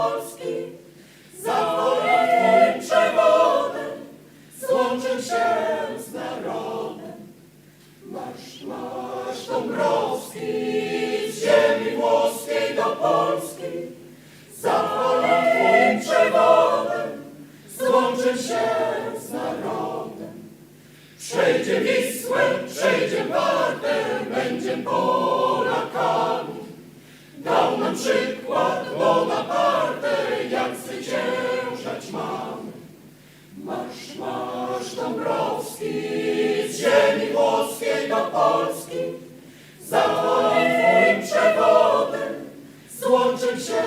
Polski, zawoła Twoim przewodem, złączę się z narodem. Marsz, marsz Dąbrowski, z ziemi włoskiej do Polski, zawoła Twoim przewodem, złączę się z narodem. Przejdzie Wisłę, przejdzie Wartę, będzie Polakami. Dał nam przykład Bonaparte, jak zwyciężać mamy. Marsz, marsz Dąbrowski, z ziemi włoskiej do Polski, zawoła Twoim przewodem, złączę się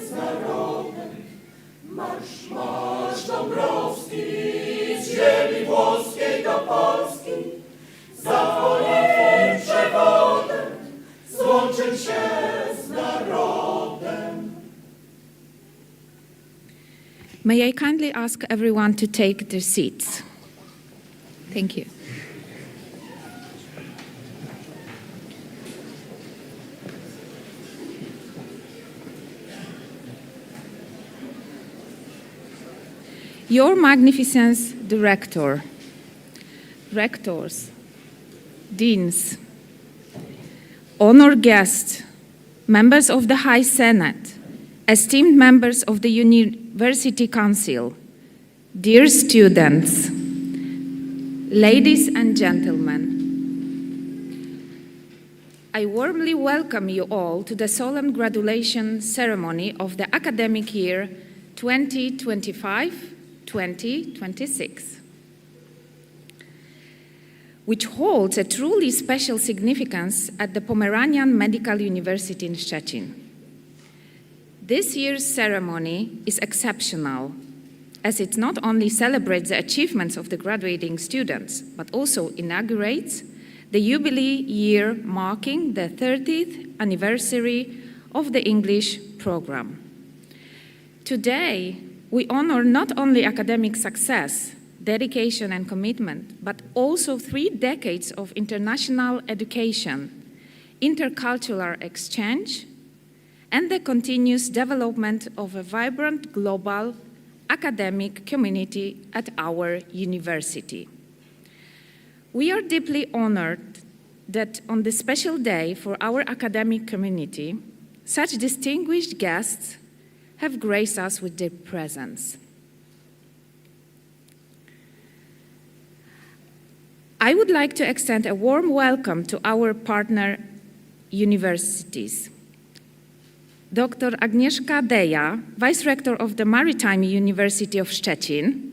z narodem. Marsz, marsz Dąbrowski, z ziemi włoskiej do Polski, zawoła Twoim przewodem, złączę się z narodem. May I kindly ask everyone to take their seats? Thank you. Your Magnificence, the Rector, Rectors, Deans, honored guests, members of the High Senate, esteemed members of the University Council, dear students, ladies and gentlemen, I warmly welcome you all to the solemn graduation ceremony of the academic year 2025-2026, which holds a truly special significance at the Pomeranian Medical University in Szczecin. This year's ceremony is exceptional, as it not only celebrates the achievements of the graduating students, but also inaugurates the jubilee year marking the 30th anniversary of the English program. Today, we honor not only academic success, dedication and commitment, but also 3 decades of international education, intercultural exchange, and the continuous development of a vibrant global academic community at our university. We are deeply honored that on this special day for our academic community, such distinguished guests have graced us with their presence. I would like to extend a warm welcome to our partner universities. Dr. Agnieszka Deja, Vice Rector of the Maritime University of Szczecin.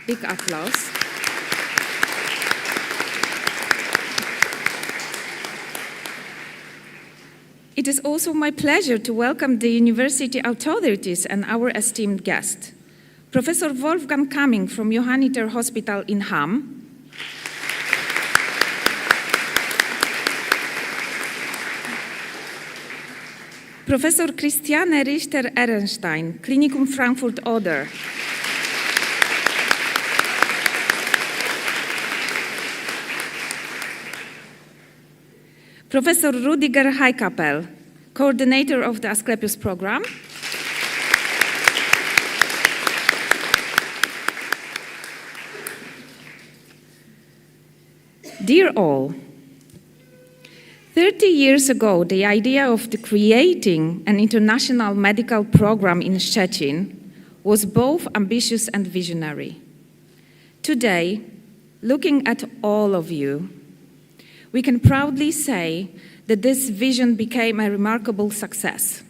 Big applause. It is also my pleasure to welcome the university authorities and our esteemed guest, Professor Wolfgang Kamming from Johanniter Hospital in Hamm, Professor Christiane Richter-Ehrenstein, Klinikum Frankfurt-Oder, Professor Rudiger Heikappel, coordinator of the Asklepios program, Dear all, 30 years ago, the idea of creating an international medical program in Szczecin was both ambitious and visionary. Today, looking at all of you, we can proudly say that this vision became a remarkable success.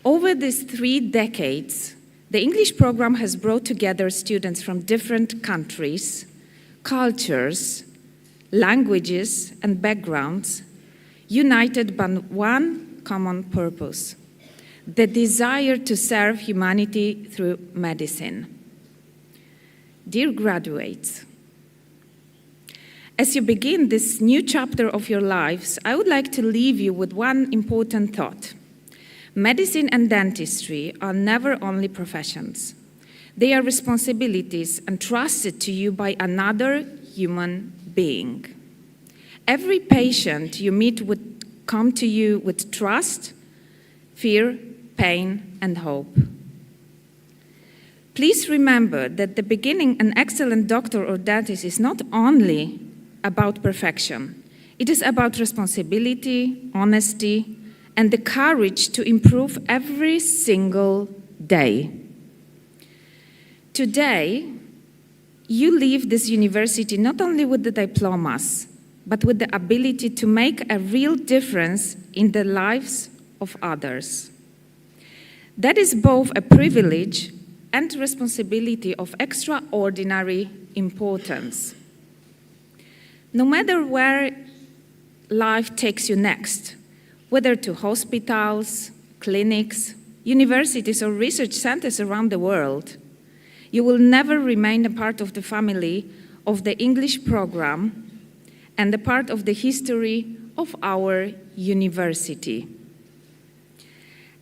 Over these 3 decades, the English program has brought together students from different countries, cultures, languages, and backgrounds, united by one common purpose: the desire to serve humanity through medicine. Dear graduates, as you begin this new chapter of your lives, I would like to leave you with one important thought. Medicine and dentistry are never only professions. They are responsibilities entrusted to you by another human being. Every patient you meet would come to you with trust, fear, pain, and hope. Please remember that the beginning an excellent doctor or dentist is not only about perfection. It is about responsibility, honesty, and the courage to improve every single day. Today, you leave this university not only with the diplomas, but with the ability to make a real difference in the lives of others. That is both a privilege and responsibility of extraordinary importance. No matter where life takes you next, whether to hospitals, clinics, universities, or research centers around the world, you will never remain a part of the family of the English program and a part of the history of our university.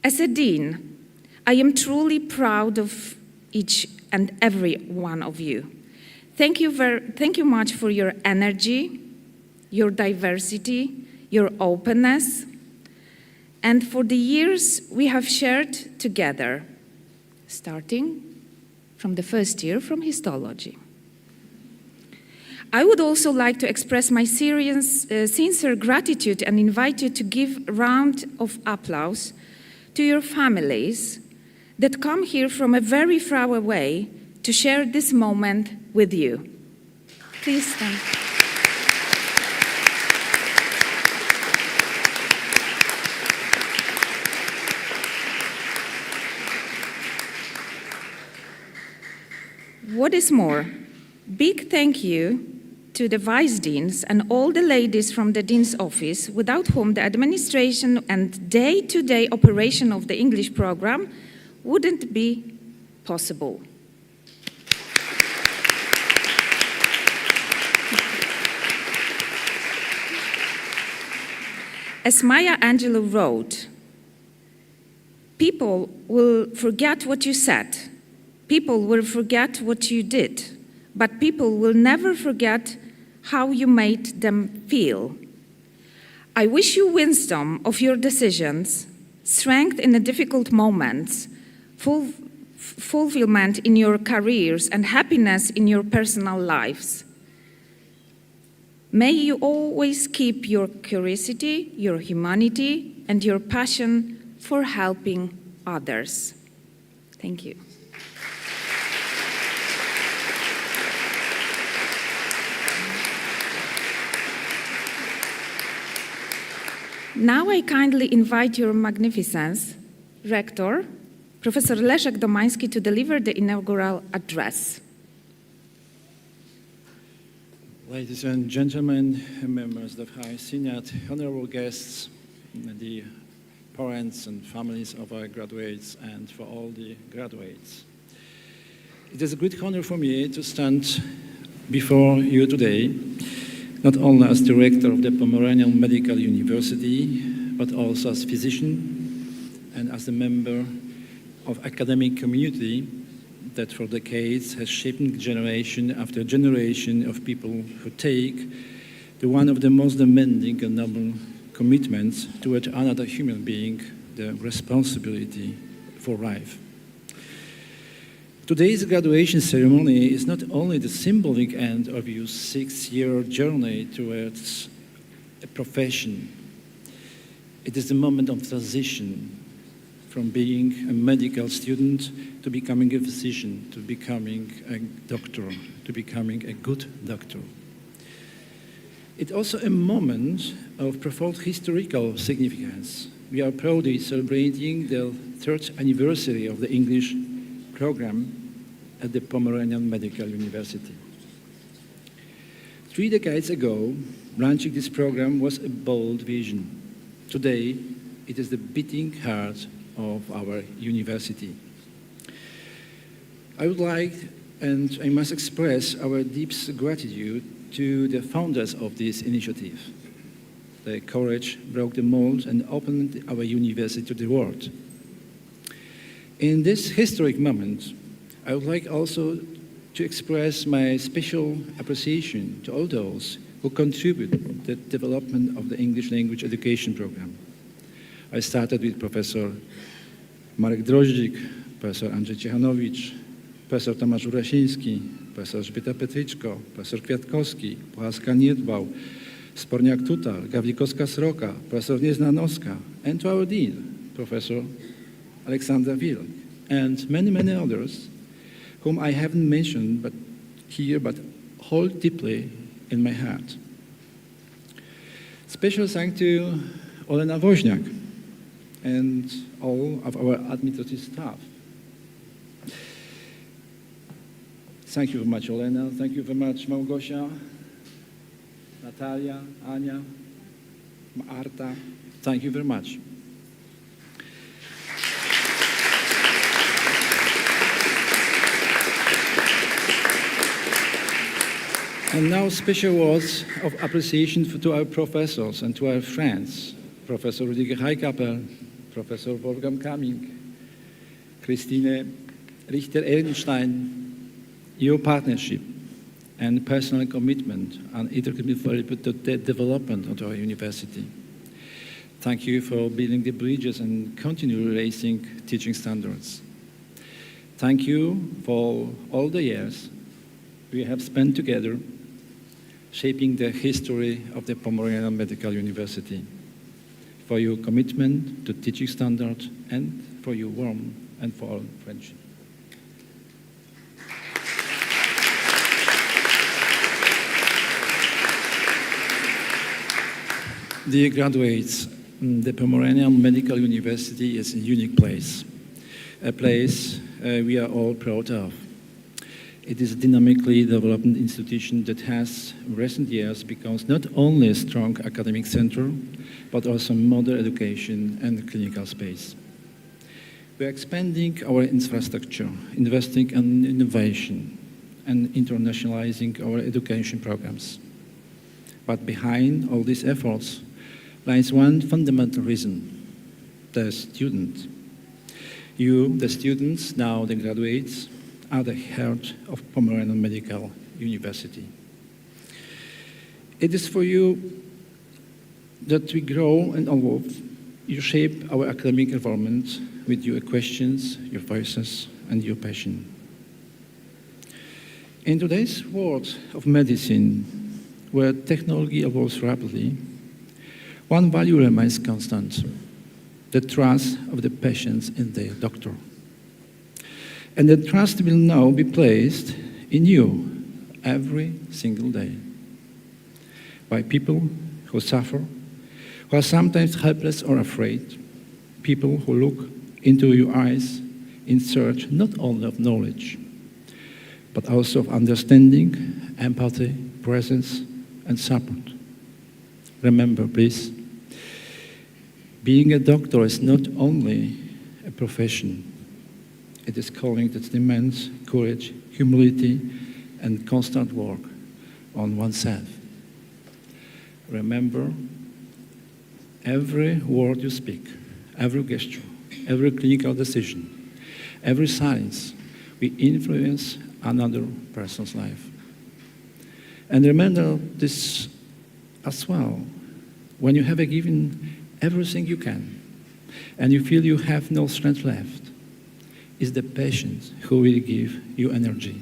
As a dean, I am truly proud of each and every one of you. Thank you much for your energy, your diversity, your openness, and for the years we have shared together, starting from the first year from histology. I would also like to express my sincere gratitude and invite you to give a round of applause to your families that come here from a very far away to share this moment with you. Please stand. What is more, big thank you to the vice deans and all the ladies from the dean's office, without whom the administration and day-to-day operation of the English program wouldn't be possible. As Maya Angelou wrote, people will forget what you said, people will forget what you did, but people will never forget how you made them feel. I wish you wisdom of your decisions, strength in the difficult moments, fulfillment in your careers, and happiness in your personal lives. May you always keep your curiosity, your humanity, and your passion for helping others. Thank you. Now I kindly invite Your Magnificence, Rector, Professor Leszek Domański, to deliver the inaugural address. Ladies and gentlemen, members of the High Synod, honorable guests, the parents and families of our graduates, and for all the graduates. It is a great honor for me to stand before you today, not only as director of the Pomeranian Medical University, but also as physician and as a member of academic community that for decades has shaped generation after generation of people who take the one of the most demanding and noble commitments toward another human being, the responsibility for life. Today's graduation ceremony is not only the symbolic end of your 6-year journey towards a profession, it is the moment of transition from being a medical student to becoming a physician, to becoming a doctor, to becoming a good doctor. It's also a moment of profound historical significance. We are proudly celebrating the 3rd anniversary of the English program at the Pomeranian Medical University. 3 decades ago, launching this program was a bold vision. Today, it is the beating heart of our university. I would like, and I must express our deepest gratitude to the founders of this initiative. Their courage broke the mold and opened our university to the world. In this historic moment, I would like also to express my special appreciation to all those who contribute to the development of the English language education program. I started with Professor Marek Droździk, profesor Andrzej Ciechanowicz, profesor Tomasz Urasiński, profesor Elżbieta Petryczko, profesor Kwiatkowski, Puchalska Niedbał, Sporniak-Tutal, Gawlikowska-Sroka, professor Nieznanowska, and to our dean, Professor Alexander Wilk, and many, many others whom I haven't mentioned but hold deeply in my heart. Special thanks to Olena Woźniak and all of our administrative staff. Thank you very much, Olena. Thank you very much, Małgosia, Natalia, Ania, Marta. Thank you very much. And now special words of appreciation to our professors and to our friends, Professor Rüdiger Heikappel, Professor Wolfgang Kaming, Christine Richter-Ehrenstein. Your partnership and personal commitment are integral for the development of our university. Thank you for building the bridges and continue raising teaching standards. Thank you for all the years we have spent together shaping the history of the Pomeranian Medical University, for your commitment to teaching standards and for your warm and for all friendship. Dear graduates, the Pomeranian Medical University is a unique place, a place we are all proud of. It is a dynamically developing institution that has, in recent years, become not only a strong academic center, but also modern education and clinical space. We are expanding our infrastructure, investing in innovation, and internationalizing our education programs. But behind all these efforts lies one fundamental reason: the student. You, the students, now the graduates, are the heart of Pomeranian Medical University. It is for you that we grow and evolve. You shape our academic environment with your questions, your voices, and your passion. In today's world of medicine, where technology evolves rapidly, one value remains constant: the trust of the patients in their doctor. And the trust will now be placed in you every single day by people who suffer, who are sometimes helpless or afraid, people who look into your eyes in search not only of knowledge, but also of understanding, empathy, presence, and support. Remember, please, being a doctor is not only a profession. It is calling that demands courage, humility, and constant work on oneself. Remember, every word you speak, every gesture, every clinical decision, every silence, we influence another person's life. And remember this as well. When you have given everything you can, and you feel you have no strength left, is the patient who will give you energy.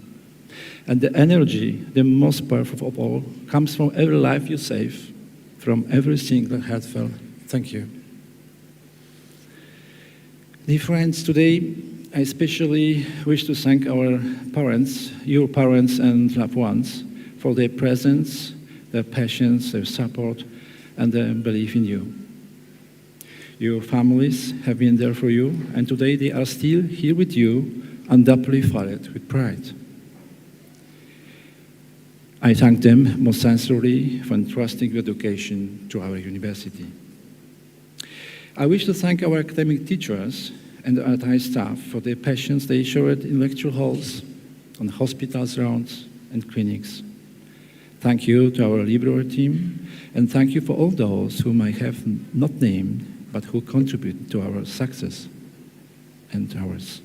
And the energy, the most powerful of all, comes from every life you save, from every single heartfelt thank you. Dear friends, today I especially wish to thank our parents, your parents and loved ones, for their presence, their patience, their support, and their belief in you. Your families have been there for you, and today they are still here with you, undoubtedly fired with pride. I thank them most sincerely for entrusting your education to our university. I wish to thank our academic teachers and the entire staff for their patience they showed in lecture halls, on hospitals rounds, and clinics. Thank you to our library team, and thank you for all those whom I have not named, but who contribute to our success and ours.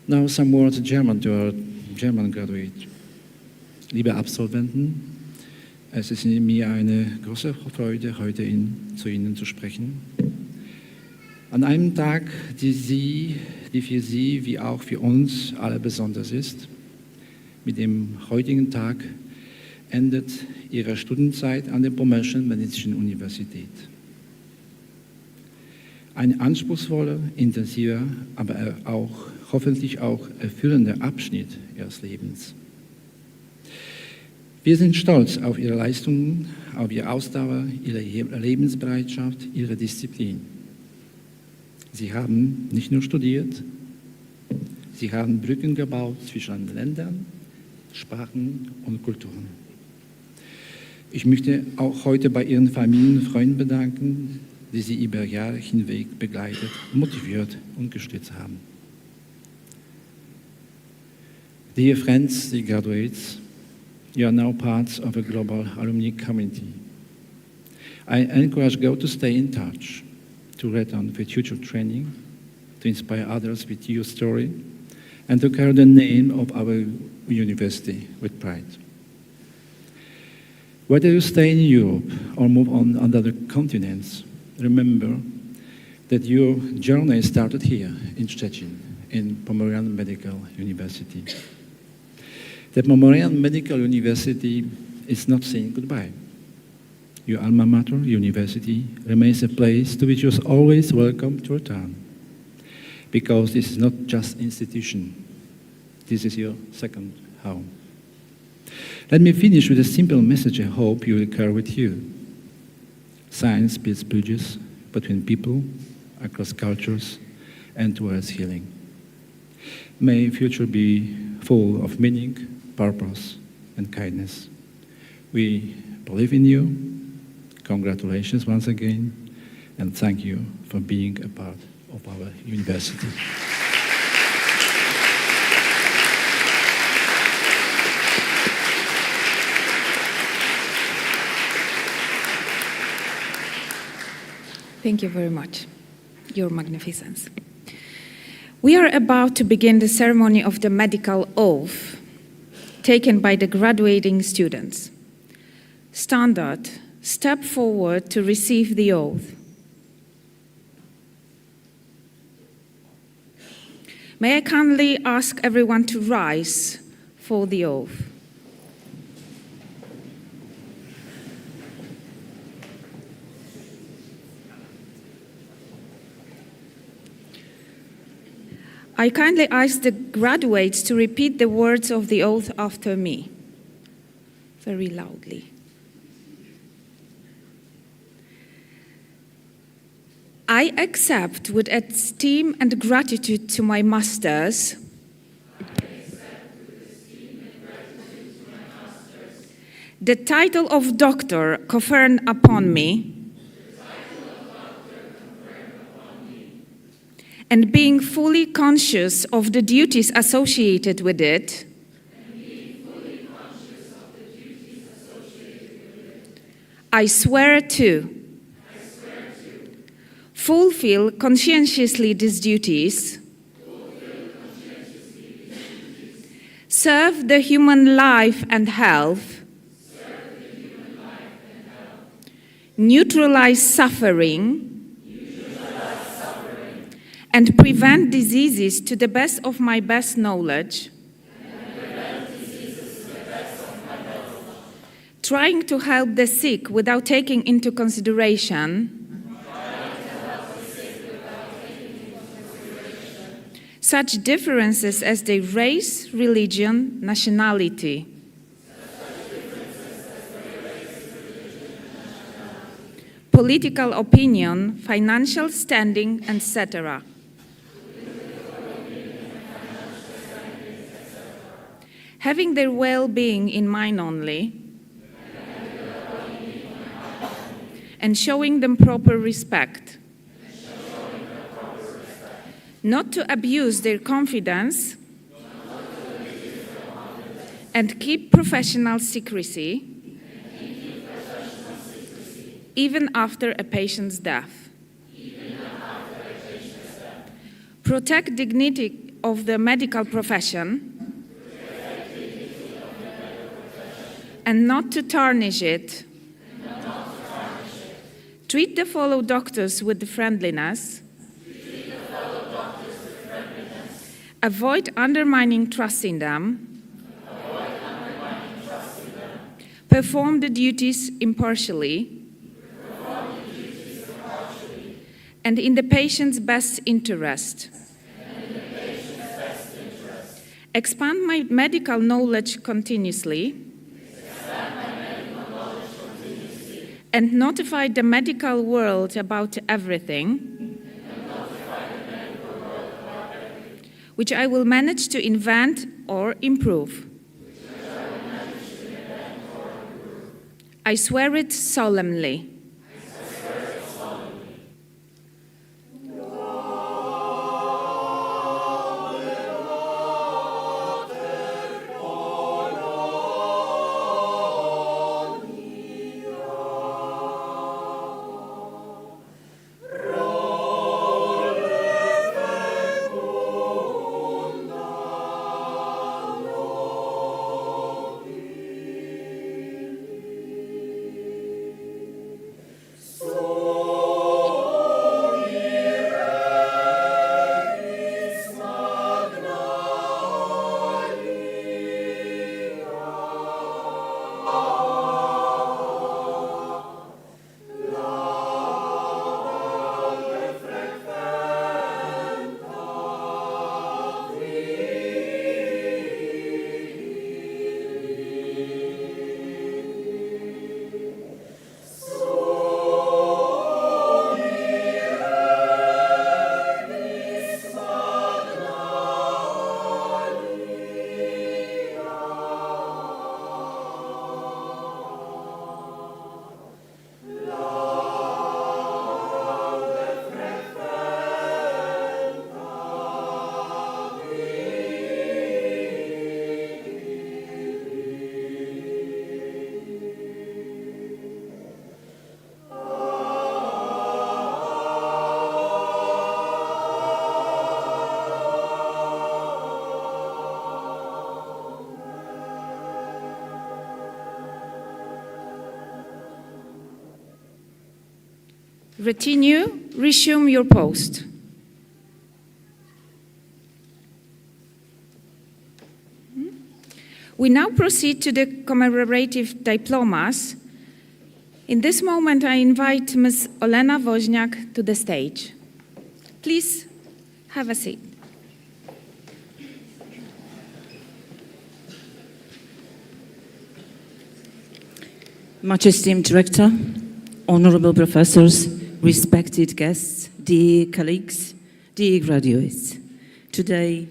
Now some words in German to our German graduate. Liebe Absolventen, es ist mir eine große Freude, heute zu Ihnen zu sprechen. An einem Tag, die für Sie wie auch für uns alle besonders ist, mit dem heutigen Tag endet Ihre Studienzeit an der Pommerschen Medizinischen Universität. Ein anspruchsvoller, intensiver, aber hoffentlich auch erfüllender Abschnitt Ihres Lebens. Wir sind stolz auf Ihre Leistungen, auf Ihre Ausdauer, Ihre Lebensbereitschaft, Ihre Disziplin. Sie haben nicht nur studiert, Sie haben Brücken gebaut zwischen Ländern, Sprachen und Kulturen. Ich möchte auch heute bei Ihren Familien und Freunden bedanken, die Sie über Jahre hinweg begleitet, motiviert und gestützt haben. Dear friends, dear graduates, you are now parts of a global alumni community. I encourage you to stay in touch, to return for future training, to inspire others with your story, and to carry the name of our university with pride. Whether you stay in Europe or move on other continents, remember that your journey started here in Szczecin, in Pomerian Medical University. The Pomerian Medical University is not saying goodbye. Your alma mater university remains a place to which you are always welcome to return, because this is not just an institution, this is your second home. Let me finish with a simple message I hope you will carry with you. Science builds bridges between people, across cultures, and towards healing. May future be full of meaning, purpose, and kindness. We believe in you. Congratulations once again, and thank you for being a part of our university. Thank you very much, Your Magnificence. We are about to begin the ceremony of the medical oath taken by the graduating students. Standard, step forward to receive the oath. May I kindly ask everyone to rise for the oath. I kindly ask the graduates to repeat the words of the oath after me, very loudly. I accept with esteem and gratitude to my masters the title of doctor conferred upon me, and being fully conscious of the duties associated with it, I swear to fulfill conscientiously these duties, serve the human life and health, neutralize suffering, and prevent diseases to the best of my best knowledge, trying to help the sick without taking into consideration such differences as their race, religion, nationality, political opinion, financial standing, etc. Having their well-being in mind only, and showing them proper respect. Not to abuse their confidence, and keep professional secrecy, even after a patient's death. Protect dignity of the medical profession, and not to tarnish it. Treat the fellow doctors with friendliness, avoid undermining trust in them, perform the duties impartially, and in the patient's best interest. Expand my medical knowledge continuously, and notify the medical world about everything, which I will manage to invent or improve. I swear it solemnly. Retinue, resume your post. We now proceed to the commemorative diplomas. In this moment, I invite Ms. Olena Woźniak to the stage. Please have a seat. Much esteemed Director, honorable professors, respected guests, dear colleagues, dear graduates. Today,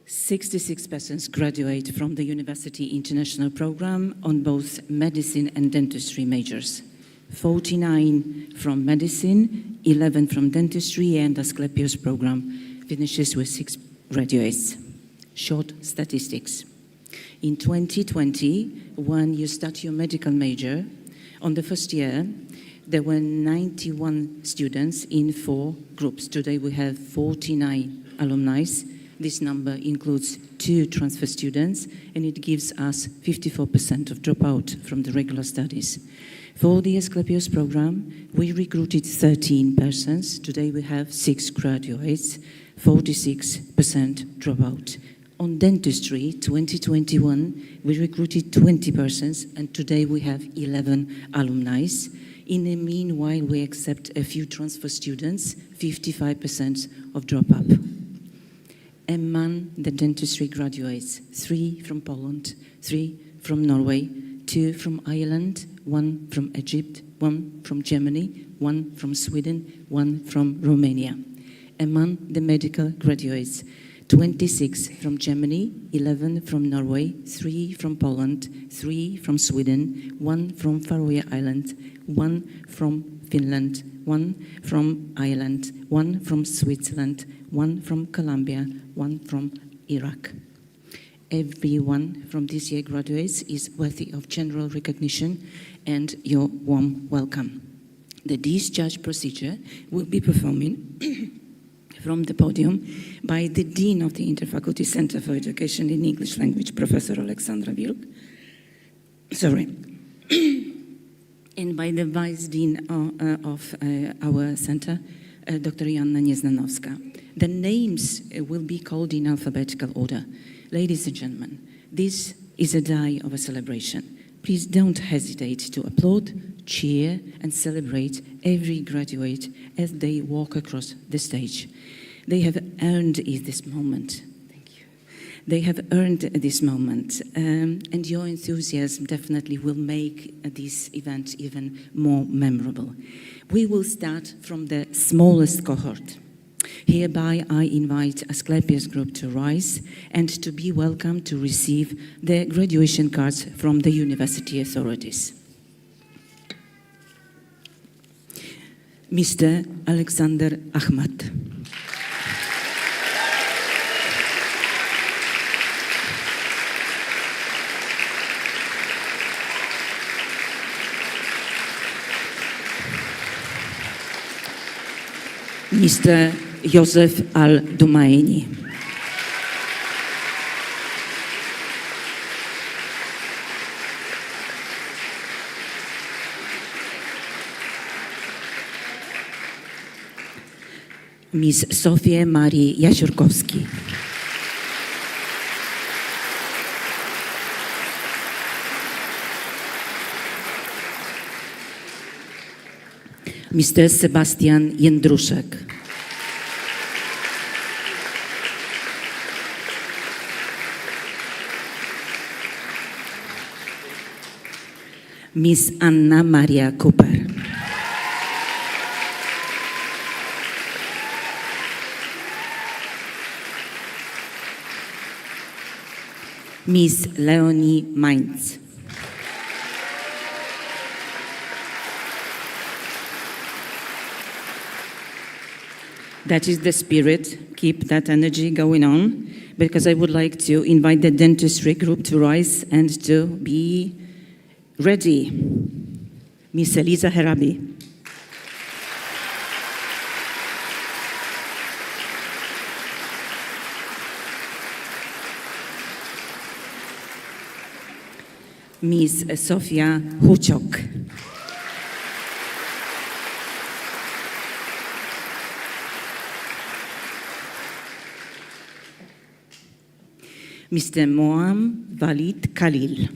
66 persons graduate from the University International Program on both medicine and dentistry majors. 49 from medicine, 11 from dentistry, and the Asclepios program finishes with 6 graduates. Short statistics. In 2020, when you start your medical major, on the first year, there were 91 students in 4 groups. Today we have 49 alumni. This number includes 2 transfer students, and it gives us 54% of dropout from the regular studies. For the Asclepios program, we recruited 13 persons. Today we have 6 graduates, 46% dropout. On dentistry, 2021, we recruited 20 persons, and today we have 11 alumni. In the meanwhile, we accept a few transfer students, 55% of drop-up. Among the dentistry graduates, 3 from Poland, 3 from Norway, 2 from Ireland, 1 from Egypt, 1 from Germany, 1 from Sweden, 1 from Romania. Among the medical graduates, 26 from Germany, 11 from Norway, 3 from Poland, 3 from Sweden, 1 from Faroe Islands, 1 from Finland, 1 from Ireland, 1 from Switzerland, 1 from Colombia, 1 from Iraq. Everyone from this year graduates is worthy of general recognition and your warm welcome. The discharge procedure will be performing from the podium by the Dean of the Interfaculty Center for Education in English Language, Professor Aleksandra Wilk. And by the Vice Dean of our center, Dr. Joanna Nieznanowska. The names will be called in alphabetical order. Ladies and gentlemen, this is a day of a celebration. Please don't hesitate to applaud, cheer, and celebrate every graduate as they walk across the stage. They have earned this moment. Thank you. They have earned this moment, and your enthusiasm definitely will make this event even more memorable. We will start from the smallest cohort. Hereby, I invite Asclepius Group to rise and to be welcome to receive the graduation cards from the university authorities. Mr. Alexander Ahmad. Mr. Joseph Al-Dumaini. Miss Sofię Marii Jasiorkowski. Mr. Sebastian Jędruszek. Miss Anna Maria Cooper. Miss Leonie Mainz. That is the spirit. Keep that energy going on, because I would like to invite the dentistry group to rise and to be ready. Miss Eliza Herabi. Miss Sofia Huciok. Mr. Moam Walid Khalil.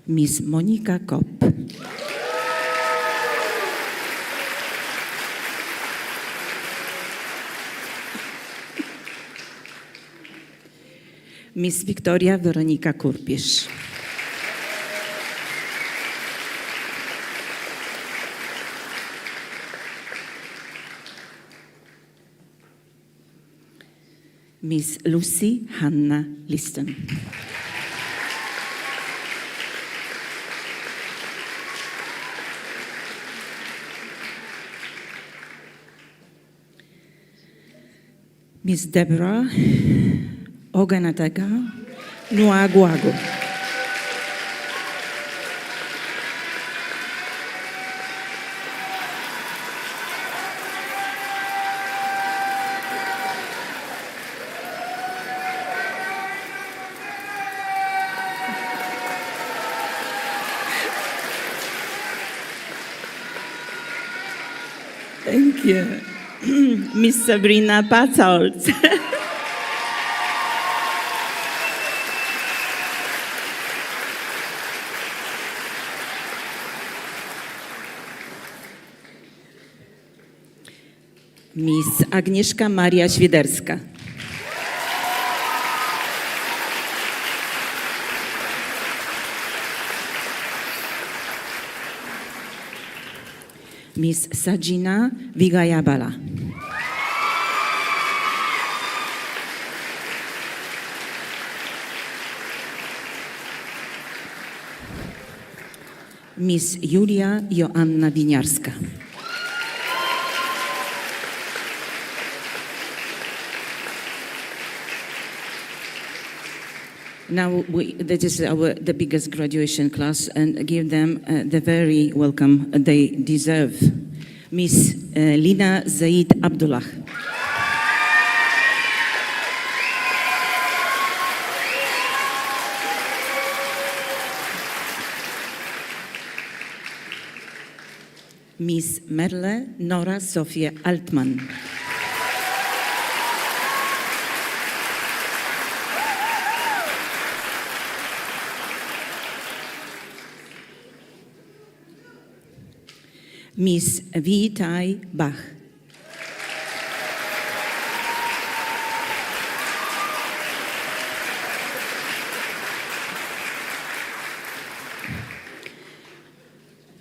Miss Monika Kopp. Miss Victoria Weronika Kurpisz. Miss Lucy Hanna Liston. Miss Deborah Oganataga Nuaguago. Thank you. Miss Sabrina Patzold. Miss Agnieszka Maria Świderska. Miss Sajina Vigayabala. Miss Julia Joanna Winiarska. Now, that is the biggest graduation class, and give them the very welcome they deserve. Miss Lina Zaid Abdullah. Miss Merle Nora Sofia Altman. Miss Vitai Bach.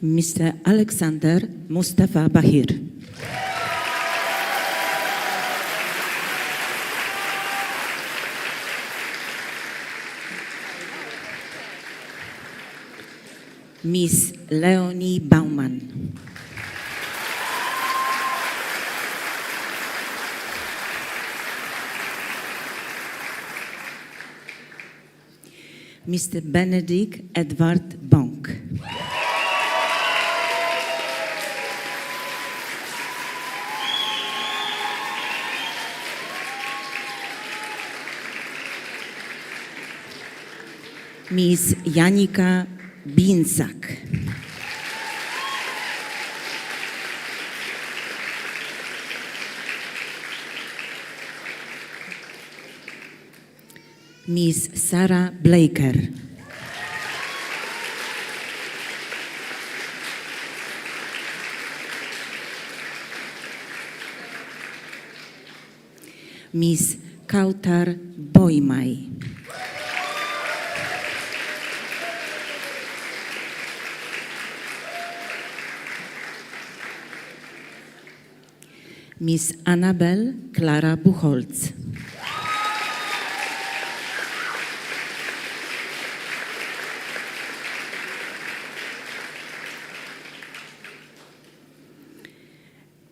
Mr. Alexander Mustafa Bahir. Miss Leonie Baumann. Mr. Benedict Edward Bonk. Miss Janika Binsak. Miss Sarah Blaker. Miss Kautar Boimai. Miss Annabel Klara Buchholz.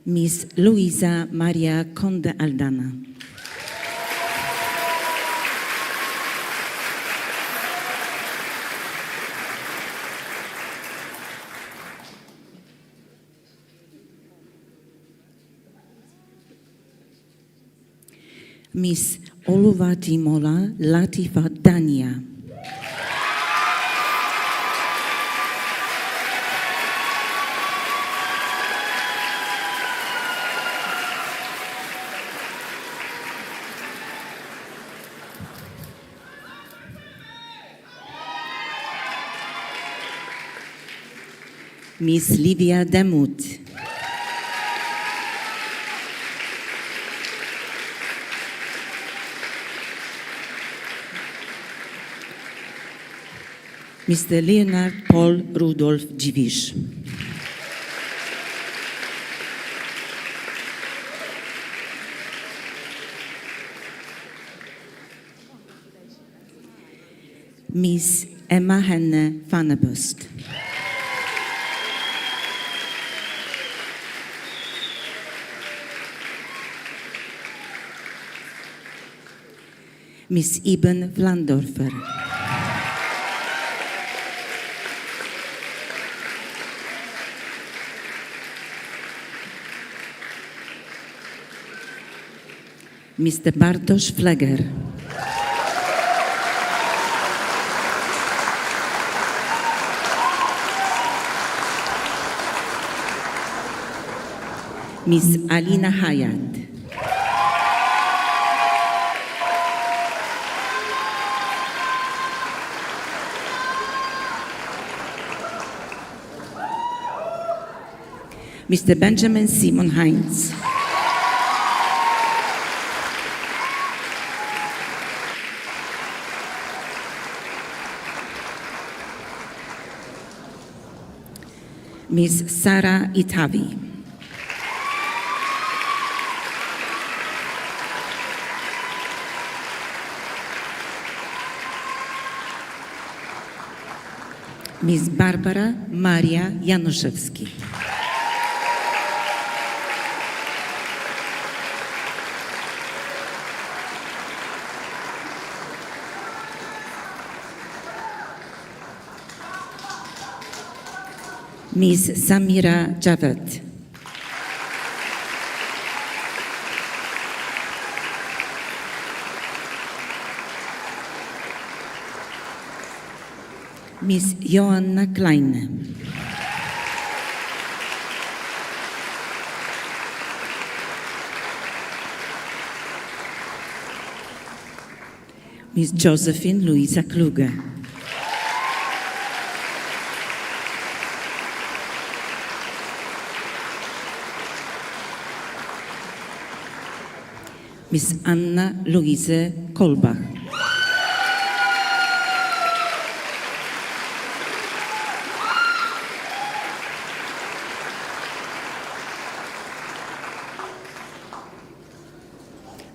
Miss Luisa Maria Conde Aldana. Miss Oluwatimola Latifa Dania. Miss Livia Demut. Mr. Leonard Paul Rudolf Dziwisz. Miss Emma Henne Vannebust. Miss Iben Vlandorfer. Mr. Bartosz Fleger. Miss Alina Hayat. Mr. Benjamin Simon Heinz. Miss Sara Itavi. Miss Barbara Maria Januszewski. Miss Samira Javed. Miss Joanna Kleine. Miss Josephine Luisa Kluge. Miss Anna Luise Kolbach.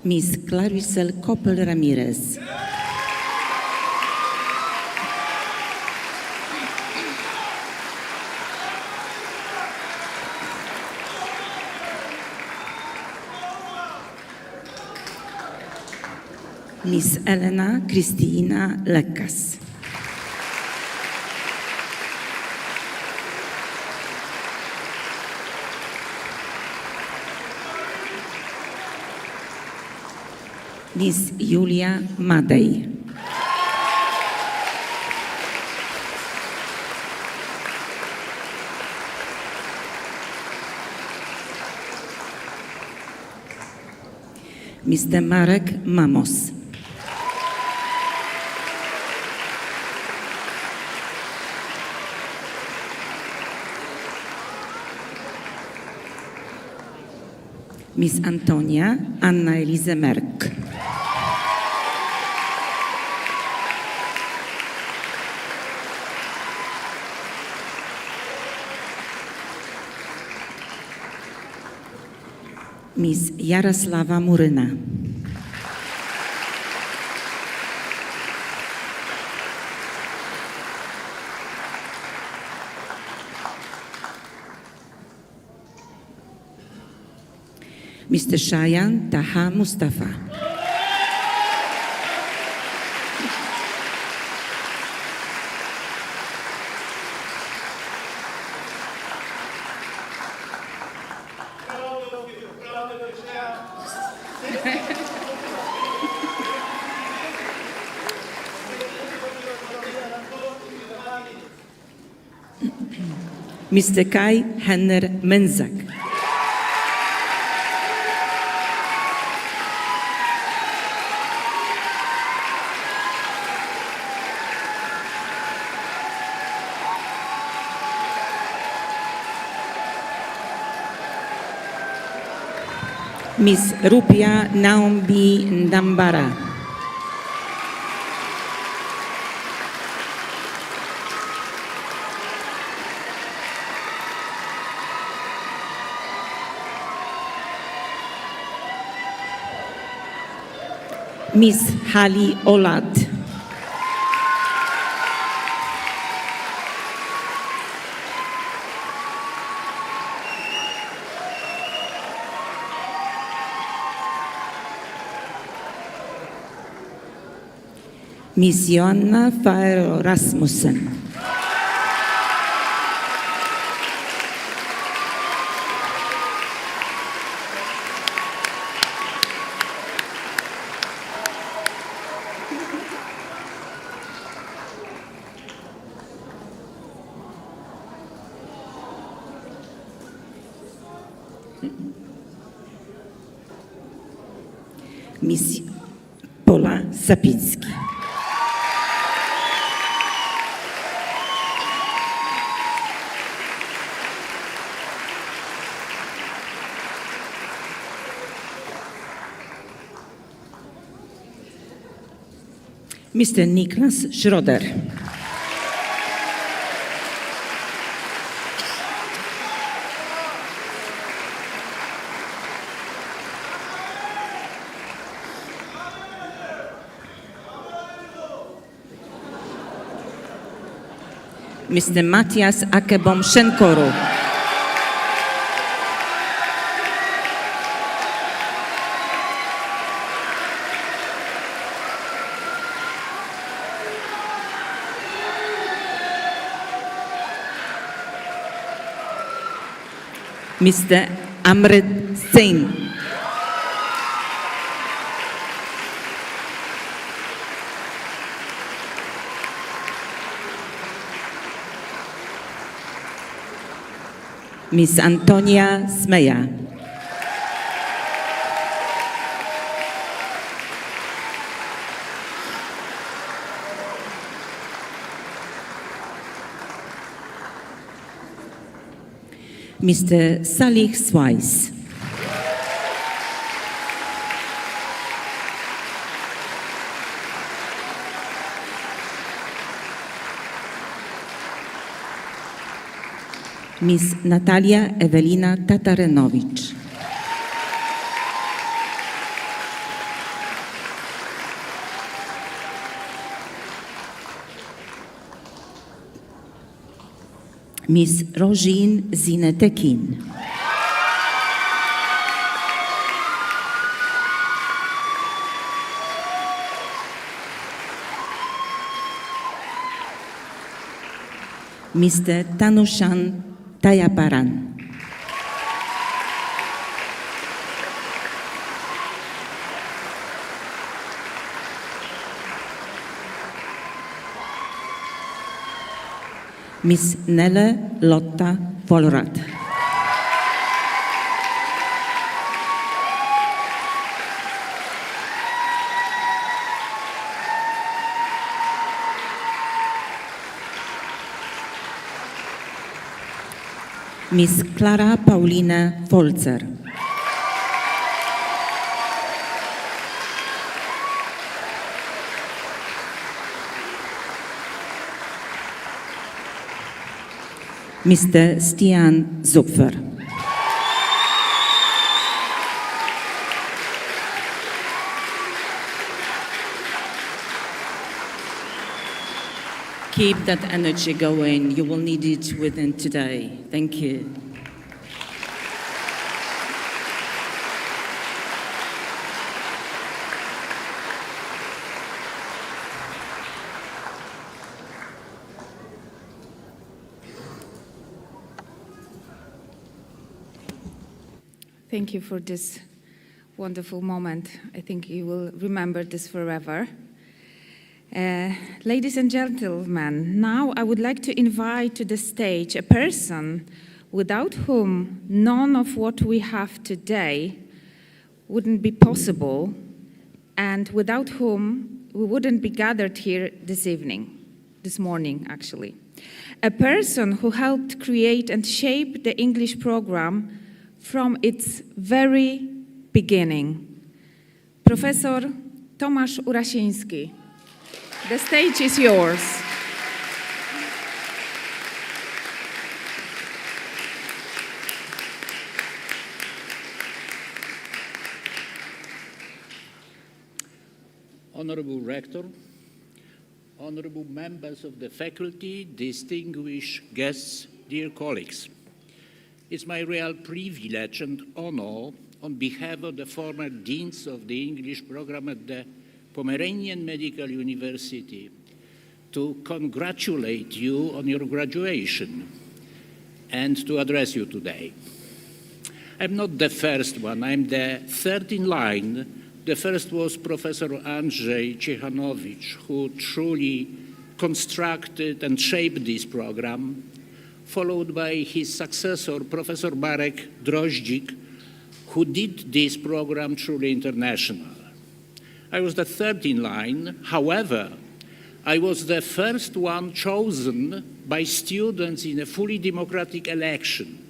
Miss Claricel Koppel Ramirez. Miss Elena Cristina Lekas. Miss Julia Madej. Mr. Marek Mamos. Miss Antonia Anna Elise Merk. Miss Jarosława Muryna. Mr. Shayan Taha Mustafa. Mr. Kai Henner Menzak. Miss Rupia Naombi Ndambara. Miss Hali Olad. Miss Joanna Faero Rasmussen. Miss Pola Sapicki. Mr. Niklas Schroeder. Mr. Matthias Akebom Szenkoru. Mr. Amrit Singh. Miss Antonia Smeja. Mr. Salih Swais. Miss Natalia Ewelina Tatarenowicz. Miss Rożin Zinetekin. Mr. Tanushan Tayaparan. Miss Nele Lotta Polrat. Miss Klara Paulina Folzer. Mr. Stian Zupfer. Keep that energy going. You will need it within today. Thank you. Thank you for this wonderful moment. I think you will remember this forever. Ladies and gentlemen, now I would like to invite to the stage a person without whom none of what we have today wouldn't be possible, and without whom we wouldn't be gathered here this morning actually. A person who helped create and shape the English program from its very beginning. Professor Tomasz Urasiński. The stage is yours. Honorable Rector, honorable members of the faculty, distinguished guests, dear colleagues. It's my real privilege and honor on behalf of the former deans of the English program at the Pomeranian Medical University to congratulate you on your graduation and to address you today. I'm not the first one, I'm the third in line. The first was Professor Andrzej Ciechanowicz, who truly constructed and shaped this program, followed by his successor, Professor Marek Droździk, who did this program truly international. I was the third in line. However, I was the first one chosen by students in a fully democratic election,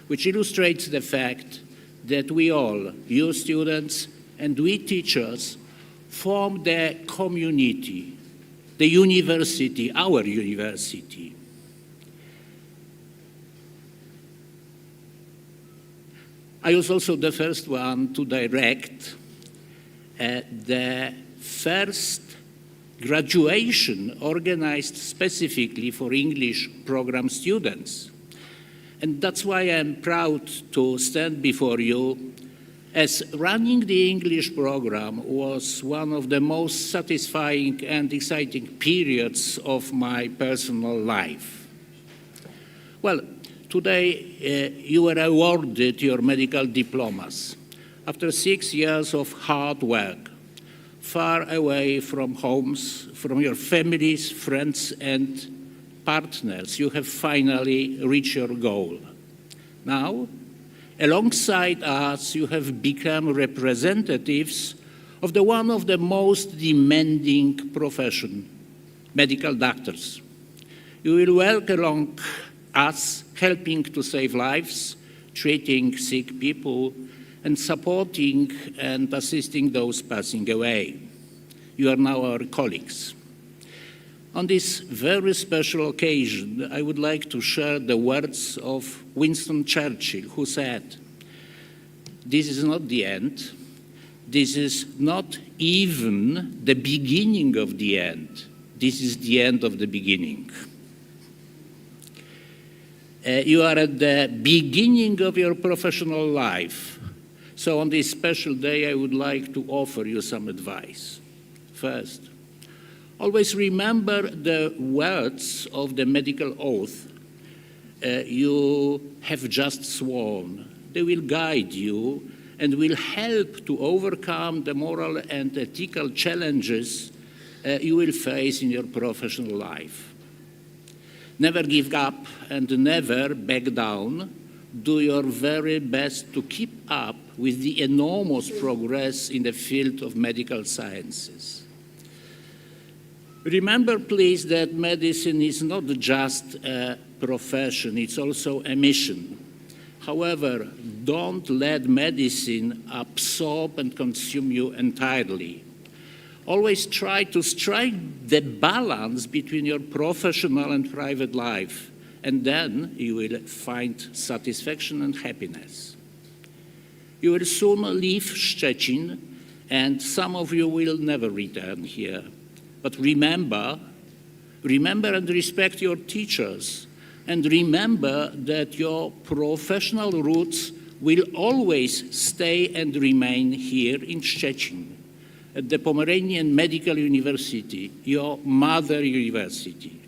which illustrates the fact that we all, you students and we teachers, form the community, the university, our university. I was also the first one to direct the first graduation organized specifically for English program students. And that's why I'm proud to stand before you, as running the English program was one of the most satisfying and exciting periods of my personal life. Well, today you were awarded your medical diplomas. After 6 years of hard work, far away from homes, from your families, friends, and partners, you have finally reached your goal. Now, alongside us, you have become representatives of one of the most demanding profession, medical doctors. You will work along us helping to save lives, treating sick people, and supporting and assisting those passing away. You are now our colleagues. On this very special occasion, I would like to share the words of Winston Churchill, who said, "This is not the end. This is not even the beginning of the end. This is the end of the beginning." You are at the beginning of your professional life. So on this special day, I would like to offer you some advice. First, always remember the words of the medical oath you have just sworn. They will guide you and will help to overcome the moral and ethical challenges you will face in your professional life. Never give up and never back down. Do your very best to keep up with the enormous progress in the field of medical sciences. Remember, please, that medicine is not just a profession, it's also a mission. However, don't let medicine absorb and consume you entirely. Always try to strike the balance between your professional and private life, and then you will find satisfaction and happiness. You will soon leave Szczecin, and some of you will never return here. But remember and respect your teachers, and remember that your professional roots will always stay and remain here in Szczecin, at the Pomeranian Medical University, your mother university.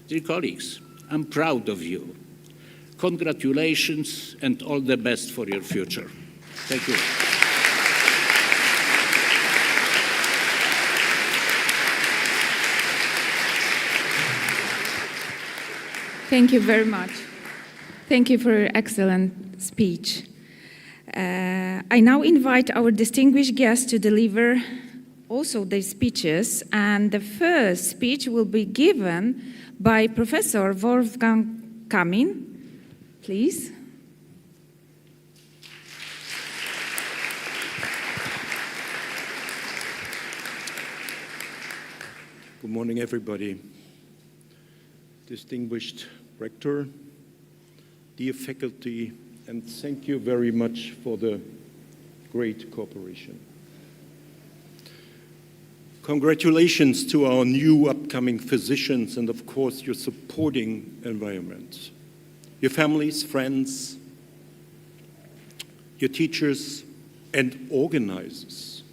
Dear colleagues, I'm proud of you. Congratulations and all the best for your future. Thank you. Thank you very much. Thank you for your excellent speech. I now invite our distinguished guests to deliver also their speeches, and the first speech will be given by Professor Wolfgang Kamin. Please. Good morning, everybody. Distinguished Rector, dear faculty, and thank you very much for the great cooperation. Congratulations to our new upcoming physicians and, of course, your supporting environment, your families, friends, your teachers, and organizers.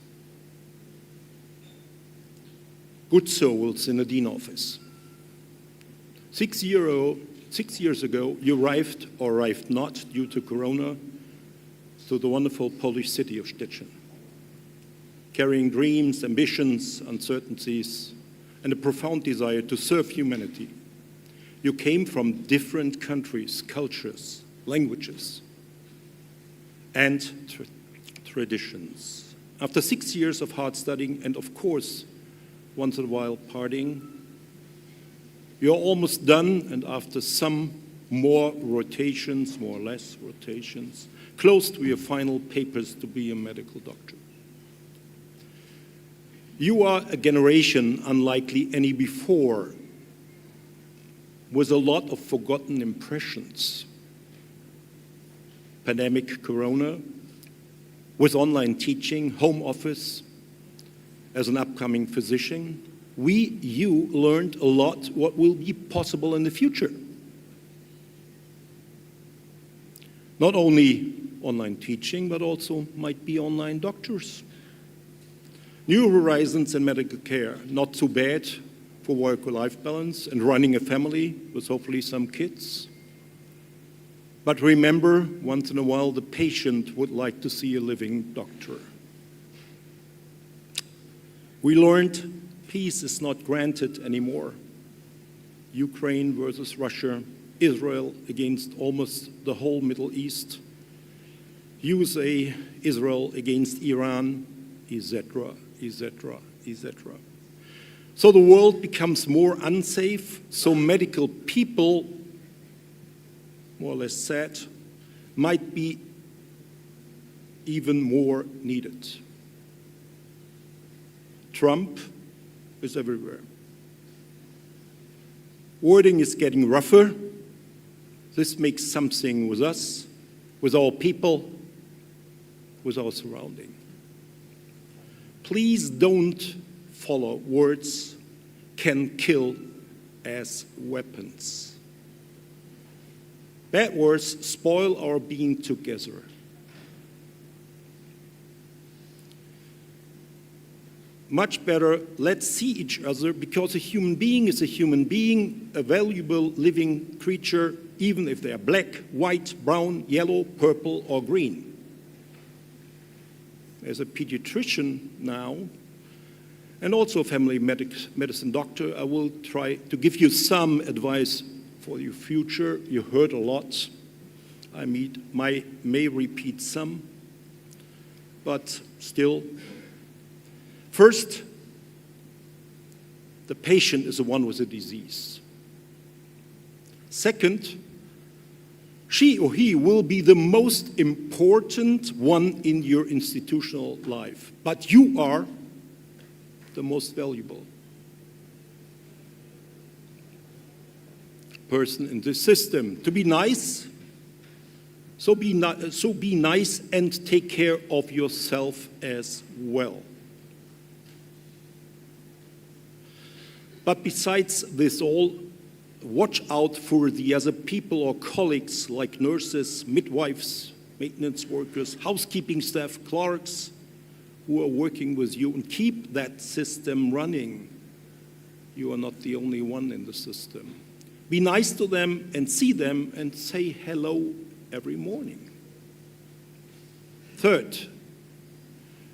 Good souls in the Dean office. 6 years ago, you arrived or arrived not due to Corona to the wonderful Polish city of Szczecin, carrying dreams, ambitions, uncertainties, and a profound desire to serve humanity. You came from different countries, cultures, languages, and traditions. After 6 years of hard studying and, of course, once in a while partying, you're almost done, and after some more rotations, more or less rotations, close to your final papers to be a medical doctor. You are a generation unlikely any before, with a lot of forgotten impressions. Pandemic Corona, with online teaching, home office, as an upcoming physician, you learned a lot what will be possible in the future. Not only online teaching, but also might be online doctors. New horizons in medical care, not so bad for work-life balance and running a family with hopefully some kids. But remember, once in a while, the patient would like to see a living doctor. We learned peace is not granted anymore. Ukraine versus Russia, Israel against almost the whole Middle East, USA, Israel against Iran, etc., etc., etc. So the world becomes more unsafe, so medical people more or less said, might be even more needed. Trump is everywhere. Wording is getting rougher. This makes something with us, with our people, with our surrounding. Please don't follow words can kill as weapons. Bad words spoil our being together. Much better, let's see each other, because a human being is a human being, a valuable living creature, even if they are black, white, brown, yellow, purple, or green. As a pediatrician now, and also a family medicine doctor, I will try to give you some advice for your future. You heard a lot. I may repeat some, but still. First, the patient is the one with the disease. Second, she or he will be the most important one in your institutional life, but you are the most valuable person in this system. To be nice, so be nice and take care of yourself as well. But besides this all, watch out for the other people or colleagues like nurses, midwives, maintenance workers, housekeeping staff, clerks who are working with you, and keep that system running. You are not the only one in the system. Be nice to them and see them and say hello every morning. Third,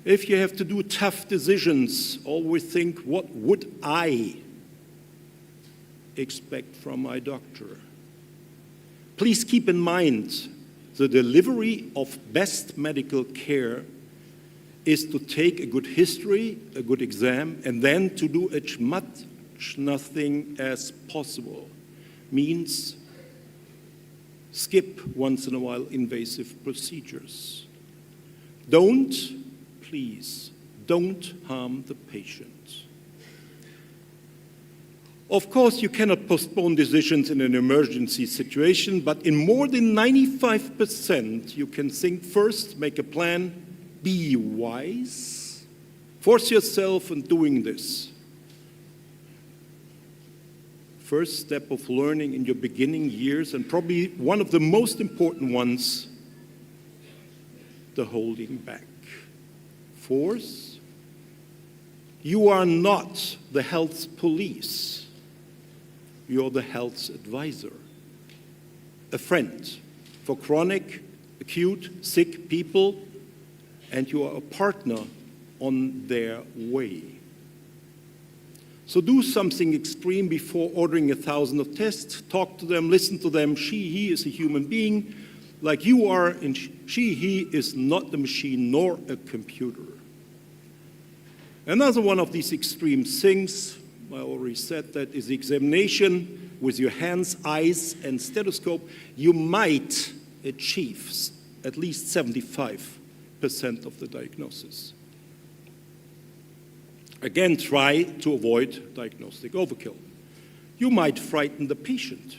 if you have to do tough decisions, always think, what would I expect from my doctor? Please keep in mind the delivery of best medical care is to take a good history, a good exam, and then to do as much nothing as possible. Means skip once in a while invasive procedures. Please, don't harm the patient. Of course, you cannot postpone decisions in an emergency situation, but in more than 95%, you can think first, make a plan, be wise, force yourself in doing this. First step of learning in your beginning years, and probably one of the most important ones, the holding back. Fourth, you are not the health police. You're the health advisor, a friend for chronic, acute, sick people, and you are a partner on their way. So do something extreme before ordering 1,000 of tests. Talk to them, listen to them. He is a human being like you are, and he is not a machine nor a computer. Another one of these extreme things, I already said that, is the examination with your hands, eyes, and stethoscope. You might achieve at least 75% of the diagnosis. Again, try to avoid diagnostic overkill. You might frighten the patient.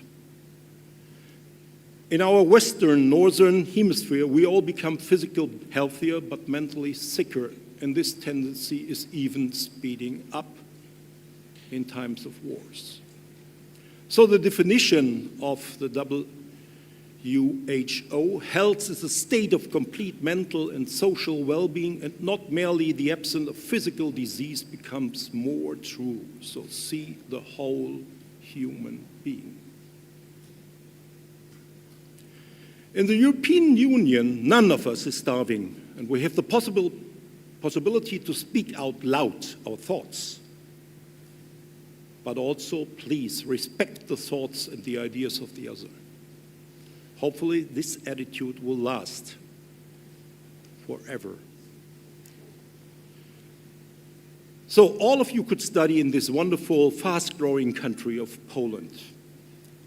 In our Western, Northern Hemisphere, we all become physically healthier but mentally sicker, and this tendency is even speeding up in times of wars. So the definition of the WHO, health is a state of complete mental and social well-being, and not merely the absence of physical disease, becomes more true. So see the whole human being. In the European Union, none of us is starving, and we have the possibility to speak out loud our thoughts. But also, please respect the thoughts and the ideas of the other. Hopefully, this attitude will last forever. So all of you could study in this wonderful, fast-growing country of Poland,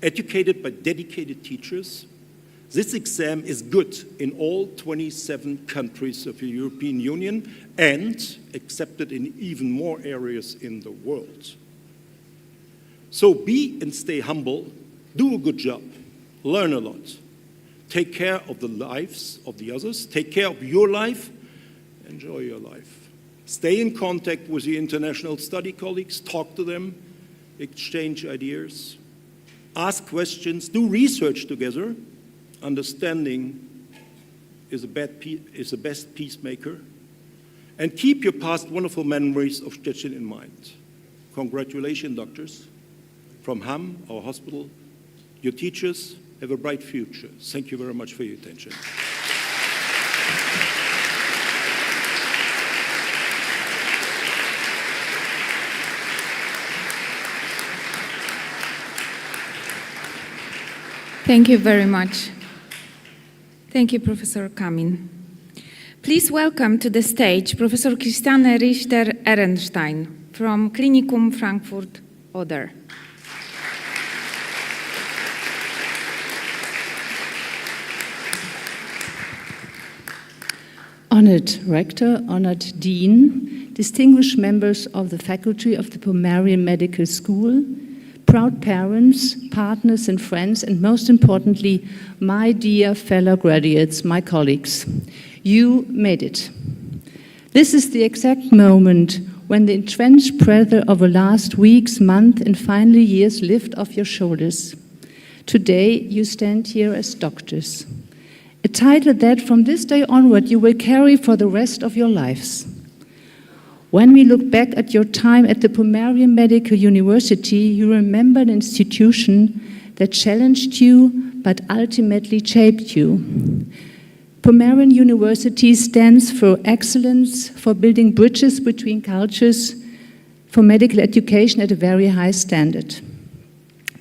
educated by dedicated teachers, This exam is good in all 27 countries of the European Union and accepted in even more areas in the world. So be and stay humble, do a good job, learn a lot, take care of the lives of the others, take care of your life, enjoy your life. Stay in contact with your international study colleagues, talk to them, exchange ideas, ask questions, do research together. Understanding is the best peacemaker. And keep your past wonderful memories of Szczecin in mind. Congratulations, doctors. From PUM, our hospital, your teachers have a bright future. Thank you very much for your attention. Thank you very much. Thank you, Professor Kamin. Please welcome to the stage Professor Christiane Richter-Ehrenstein from Klinikum Frankfurt-Oder. Honored Rector, honored Dean, distinguished members of the faculty of the Pomerian Medical School, proud parents, partners and friends, and most importantly, my dear fellow graduates, my colleagues. You made it. This is the exact moment when the entrenched pressure of the last weeks, months, and finally years lift off your shoulders. Today, you stand here as doctors. A title that from this day onward you will carry for the rest of your lives. When we look back at your time at the Pomerian Medical University, you remember an institution that challenged you but ultimately shaped you. Pomerian University stands for excellence, for building bridges between cultures, for medical education at a very high standard.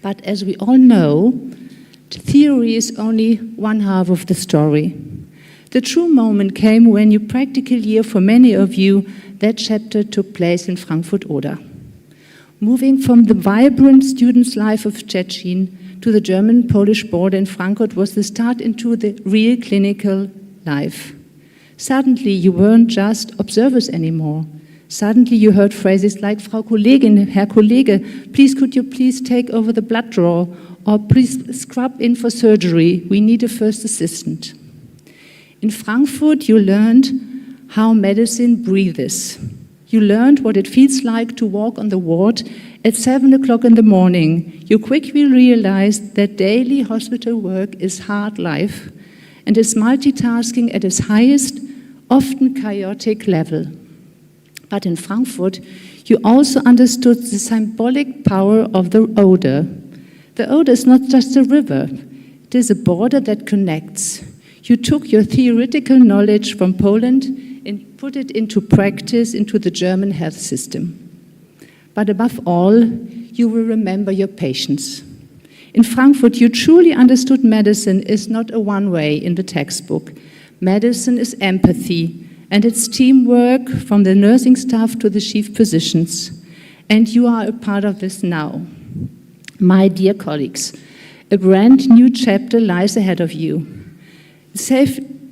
But as we all know, theory is only one half of the story. The true moment came when your practical year, for many of you, that chapter took place in Frankfurt-Oder. Moving from the vibrant student's life of Szczecin to the German-Polish border in Frankfurt was the start into the real clinical life. Suddenly, you weren't just observers anymore. Suddenly, you heard phrases like, Frau Kollegin, Herr Kollege, please could you please take over the blood draw, or please scrub in for surgery, we need a first assistant. In Frankfurt, you learned how medicine breathes. You learned what it feels like to walk on the ward at 7 o'clock in the morning. You quickly realized that daily hospital work is hard life and is multitasking at its highest, often chaotic level. But in Frankfurt, you also understood the symbolic power of the Oder. The Oder is not just a river, it is a border that connects. You took your theoretical knowledge from Poland and put it into practice into the German health system. But above all, you will remember your patients. In Frankfurt, you truly understood medicine is not a one-way in the textbook. Medicine is empathy, and it's teamwork from the nursing staff to the chief physicians. And you are a part of this now. My dear colleagues, a brand new chapter lies ahead of you.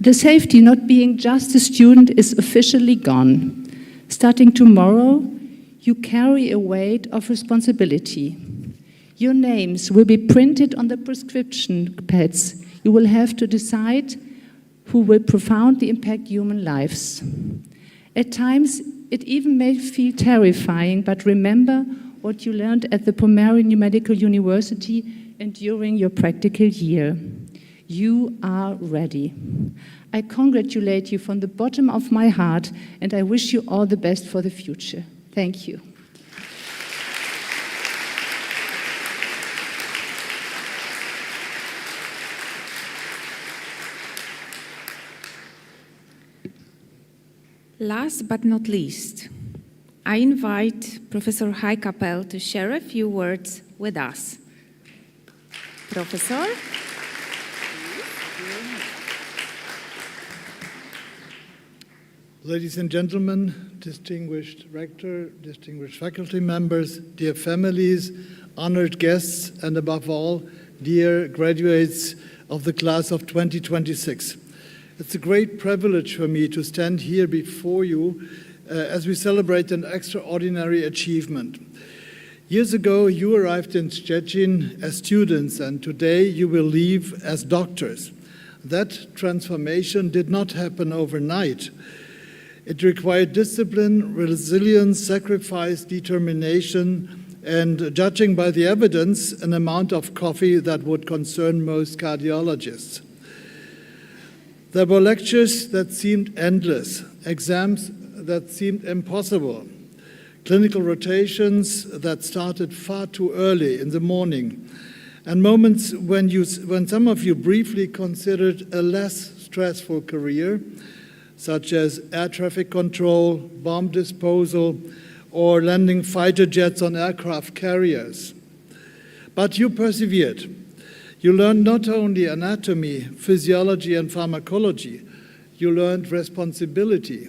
The safety not being just a student is officially gone. Starting tomorrow, you carry a weight of responsibility. Your names will be printed on the prescription pads. You will have to decide who will profoundly impact human lives. At times, it even may feel terrifying, but remember what you learned at the Pomerian Medical University and during your practical year. You are ready. I congratulate you from the bottom of my heart, and I wish you all the best for the future. Thank you. Last but not least, I invite Professor Heikapel to share a few words with us. Professor? Ladies and gentlemen, distinguished rector, distinguished faculty members, dear families, honored guests, and above all, dear graduates of the class of 2026. It's a great privilege for me to stand here before you as we celebrate an extraordinary achievement. Years ago, you arrived in Szczecin as students, and today you will leave as doctors. That transformation did not happen overnight. It required discipline, resilience, sacrifice, determination, and, judging by the evidence, an amount of coffee that would concern most cardiologists. There were lectures that seemed endless, exams that seemed impossible, clinical rotations that started far too early in the morning, and moments when some of you briefly considered a less stressful career, such as air traffic control, bomb disposal, or landing fighter jets on aircraft carriers. But you persevered. You learned not only anatomy, physiology, and pharmacology, you learned responsibility.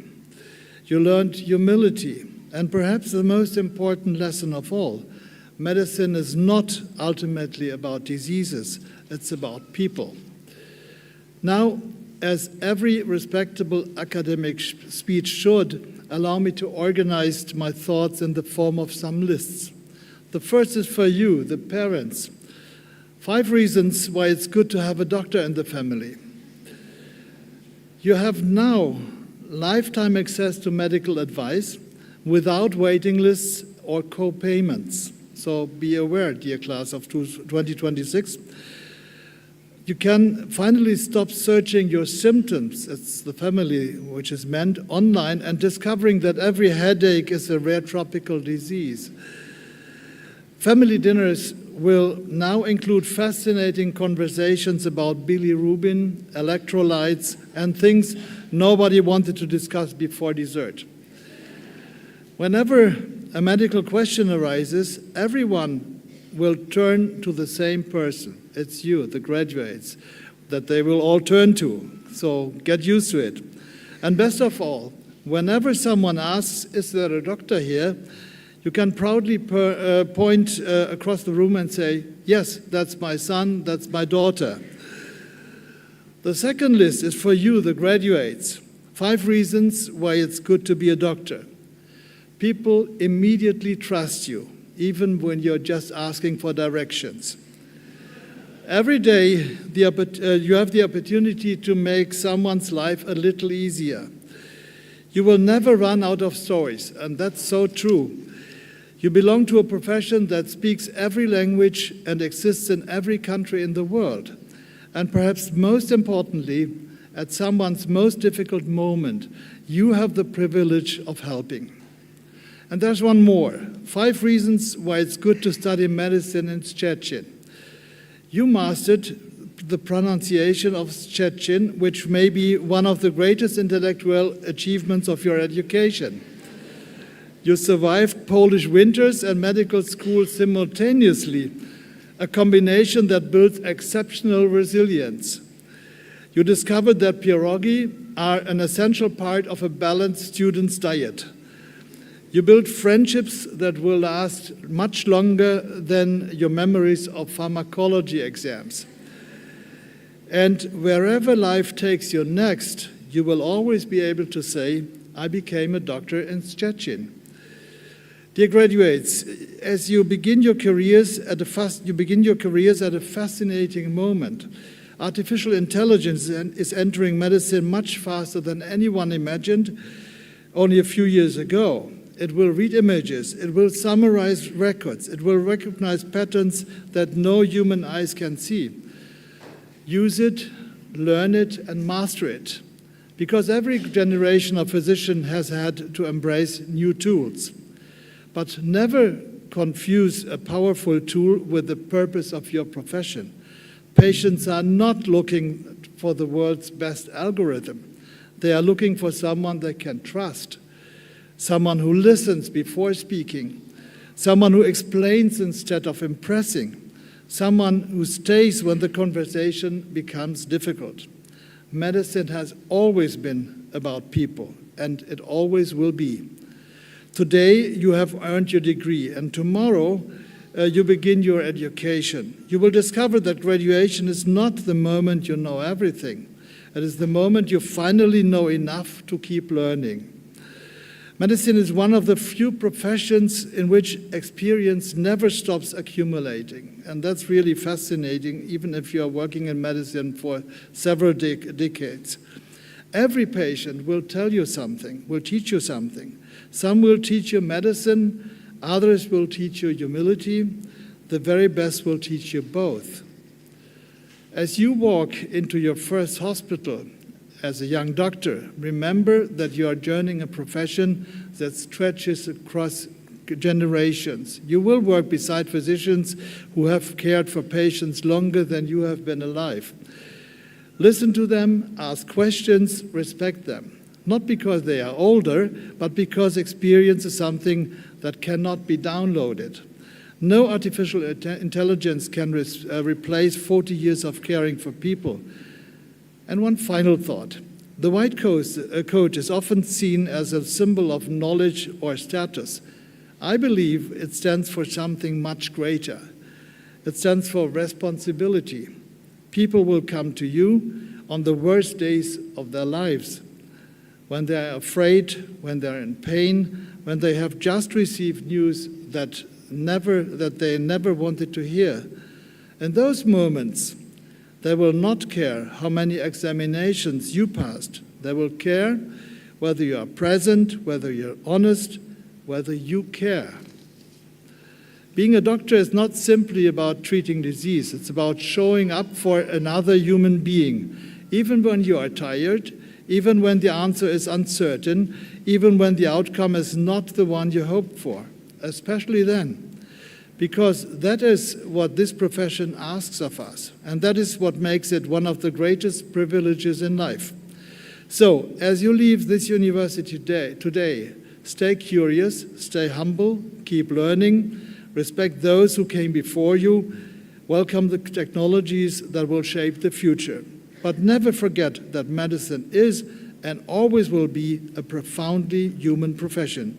You learned humility, and perhaps the most important lesson of all, medicine is not ultimately about diseases, it's about people. Now, as every respectable academic speech should, allow me to organize my thoughts in the form of some lists. The first is for you, the parents. 5 reasons why it's good to have a doctor in the family. You have now lifetime access to medical advice without waiting lists or co-payments. So be aware, dear class of 2026. You can finally stop searching your symptoms, it's the family which is meant, online, and discovering that every headache is a rare tropical disease. Family dinners will now include fascinating conversations about bilirubin, electrolytes, and things nobody wanted to discuss before dessert. Whenever a medical question arises, everyone will turn to the same person. It's you, the graduates, that they will all turn to. So get used to it. And best of all, whenever someone asks, is there a doctor here? You can proudly point across the room and say, yes, that's my son, that's my daughter. The second list is for you, the graduates. 5 reasons why it's good to be a doctor. People immediately trust you, even when you're just asking for directions. Every day, you have the opportunity to make someone's life a little easier. You will never run out of stories, and that's so true. You belong to a profession that speaks every language and exists in every country in the world. And perhaps most importantly, at someone's most difficult moment, you have the privilege of helping. And there's one more. 5 reasons why it's good to study medicine in Szczecin. You mastered the pronunciation of Szczecin, which may be one of the greatest intellectual achievements of your education. You survived Polish winters and medical school simultaneously, a combination that builds exceptional resilience. You discovered that pierogi are an essential part of a balanced student's diet. You build friendships that will last much longer than your memories of pharmacology exams. And wherever life takes you next, you will always be able to say, I became a doctor in Szczecin. Dear graduates, as you begin your careers at a fascinating moment. Artificial intelligence is entering medicine much faster than anyone imagined only a few years ago. It will read images, it will summarize records, it will recognize patterns that no human eyes can see. Use it, learn it, and master it, because every generation of physicians has had to embrace new tools. But never confuse a powerful tool with the purpose of your profession. Patients are not looking for the world's best algorithm. They are looking for someone they can trust, someone who listens before speaking, someone who explains instead of impressing, someone who stays when the conversation becomes difficult. Medicine has always been about people, and it always will be. Today, you have earned your degree, and tomorrow, you begin your education. You will discover that graduation is not the moment you know everything. It is the moment you finally know enough to keep learning. Medicine is one of the few professions in which experience never stops accumulating. And that's really fascinating, even if you are working in medicine for several decades. Every patient will tell you something, will teach you something. Some will teach you medicine, others will teach you humility. The very best will teach you both. As you walk into your first hospital as a young doctor, remember that you are joining a profession that stretches across generations. You will work beside physicians who have cared for patients longer than you have been alive. Listen to them, ask questions, respect them. Not because they are older, but because experience is something that cannot be downloaded. No artificial intelligence can replace 40 years of caring for people. And one final thought. The white coat is often seen as a symbol of knowledge or status. I believe it stands for something much greater. It stands for responsibility. People will come to you on the worst days of their lives, when they are afraid, when they are in pain, when they have just received news that they never wanted to hear. In those moments, they will not care how many examinations you passed. They will care whether you are present, whether you're honest, whether you care. Being a doctor is not simply about treating disease. It's about showing up for another human being, even when you are tired, even when the answer is uncertain, even when the outcome is not the one you hoped for, especially then. Because that is what this profession asks of us, and that is what makes it one of the greatest privileges in life. So, as you leave this university today, stay curious, stay humble, keep learning, respect those who came before you, welcome the technologies that will shape the future. But never forget that medicine is and always will be a profoundly human profession.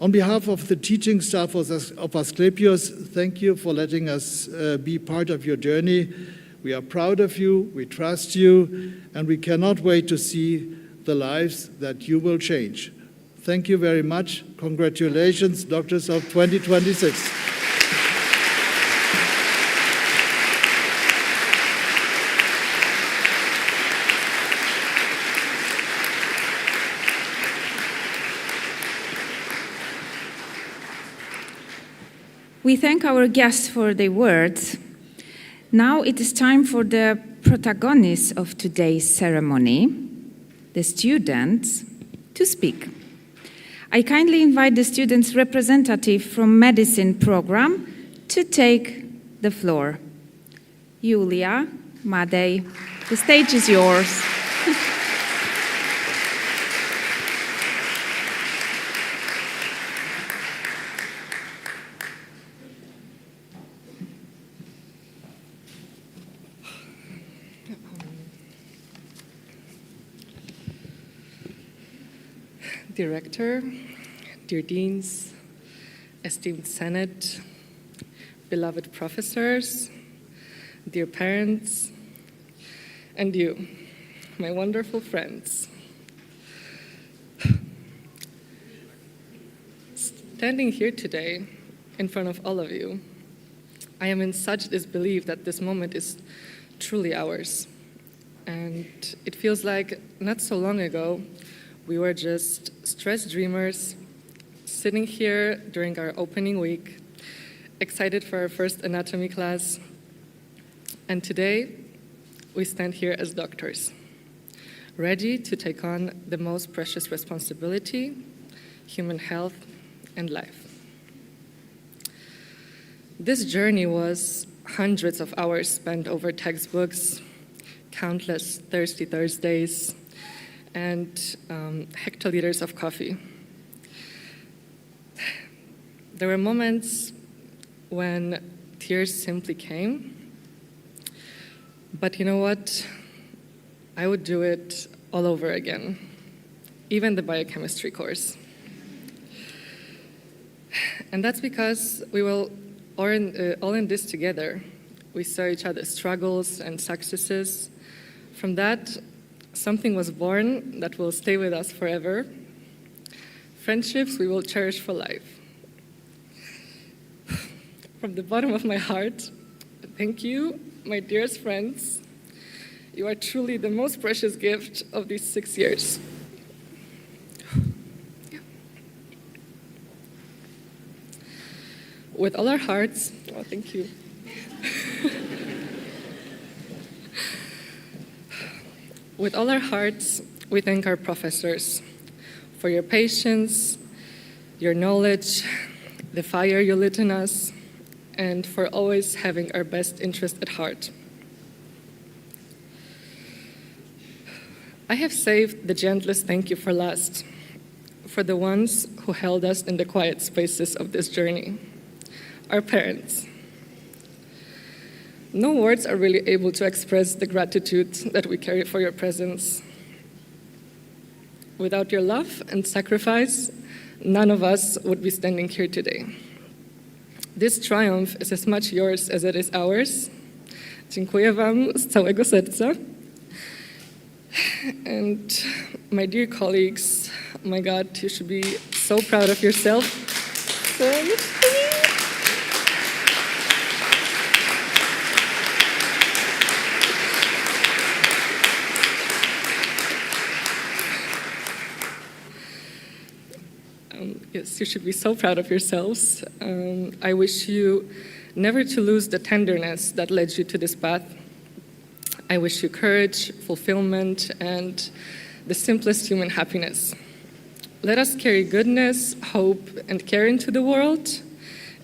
On behalf of the teaching staff of Asklepios, thank you for letting us be part of your journey. We are proud of you, we trust you, and we cannot wait to see the lives that you will change. Thank you very much. Congratulations, Doctors of 2026. We thank our guests for their words. Now it is time for the protagonists of today's ceremony, the students, to speak. I kindly invite the students' representative from medicine program to take the floor. Julia, Madej, the stage is yours. Director, dear deans, esteemed Senate, beloved professors, dear parents, and you, my wonderful friends. Standing here today in front of all of you, I am in such disbelief that this moment is truly ours. And it feels like not so long ago, we were just stressed dreamers sitting here during our opening week, excited for our first anatomy class. And today, we stand here as doctors, ready to take on the most precious responsibility, human health and life. This journey was hundreds of hours spent over textbooks, countless thirsty Thursdays, and hectoliters of coffee. There were moments when tears simply came, but you know what? I would do it all over again, even the biochemistry course. And that's because we will all in this together. We saw each other's struggles and successes. From that, something was born that will stay with us forever. Friendships we will cherish for life. From the bottom of my heart, thank you, my dearest friends. You are truly the most precious gift of these 6 years. With all our hearts, oh, thank you. With all our hearts, we thank our professors for your patience, your knowledge, the fire you lit in us, and for always having our best interest at heart. I have saved the gentlest thank you for last, for the ones who held us in the quiet spaces of this journey, our parents. No words are really able to express the gratitude that we carry for your presence. Without your love and sacrifice, none of us would be standing here today. This triumph is as much yours as it is ours. Dziękuję wam z całego serca. And my dear colleagues, oh my God, you should be so proud of yourself. Yes, you should be so proud of yourselves. I wish you never to lose the tenderness that led you to this path. I wish you courage, fulfillment, and the simplest human happiness. Let us carry goodness, hope, and care into the world.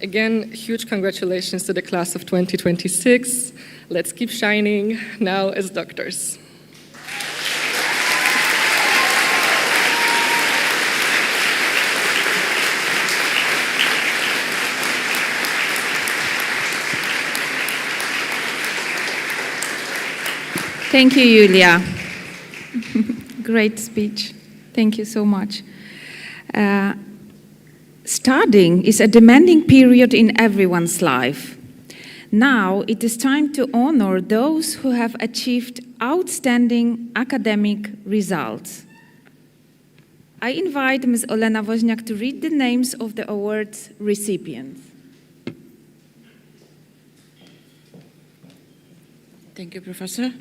Again, huge congratulations to the class of 2026. Let's keep shining now as doctors. Thank you, Julia. Great speech. Thank you so much. Studying is a demanding period in everyone's life. Now it is time to honor those who have achieved outstanding academic results. I invite Ms. Olena Woźniak to read the names of the awards recipients. Thank you, Professor.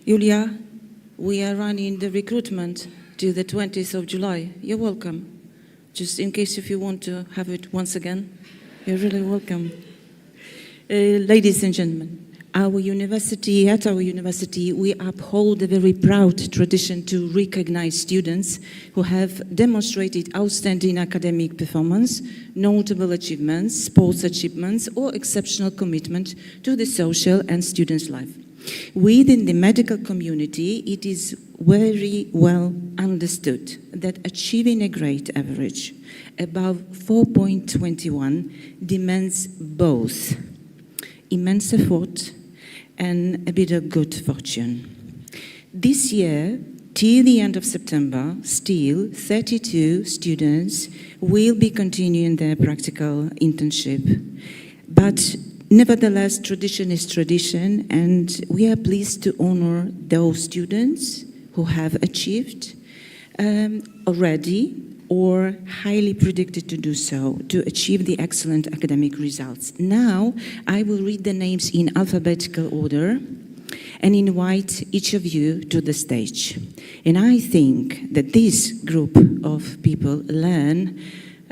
Julia, we are running the recruitment till the 20th of July. You're welcome. Just in case if you want to have it once again, you're really welcome. Ladies and gentlemen, at our university, we uphold a very proud tradition to recognize students who have demonstrated outstanding academic performance, notable achievements, sports achievements, or exceptional commitment to the social and students' life. Within the medical community, it is very well understood that achieving a grade average above 4.21 demands both immense effort and a bit of good fortune. This year, till the end of September, still 32 students will be continuing their practical internship. But nevertheless, tradition is tradition, and we are pleased to honor those students who have achieved already or highly predicted to do so, to achieve the excellent academic results. Now, I will read the names in alphabetical order and invite each of you to the stage. And I think that this group of people learn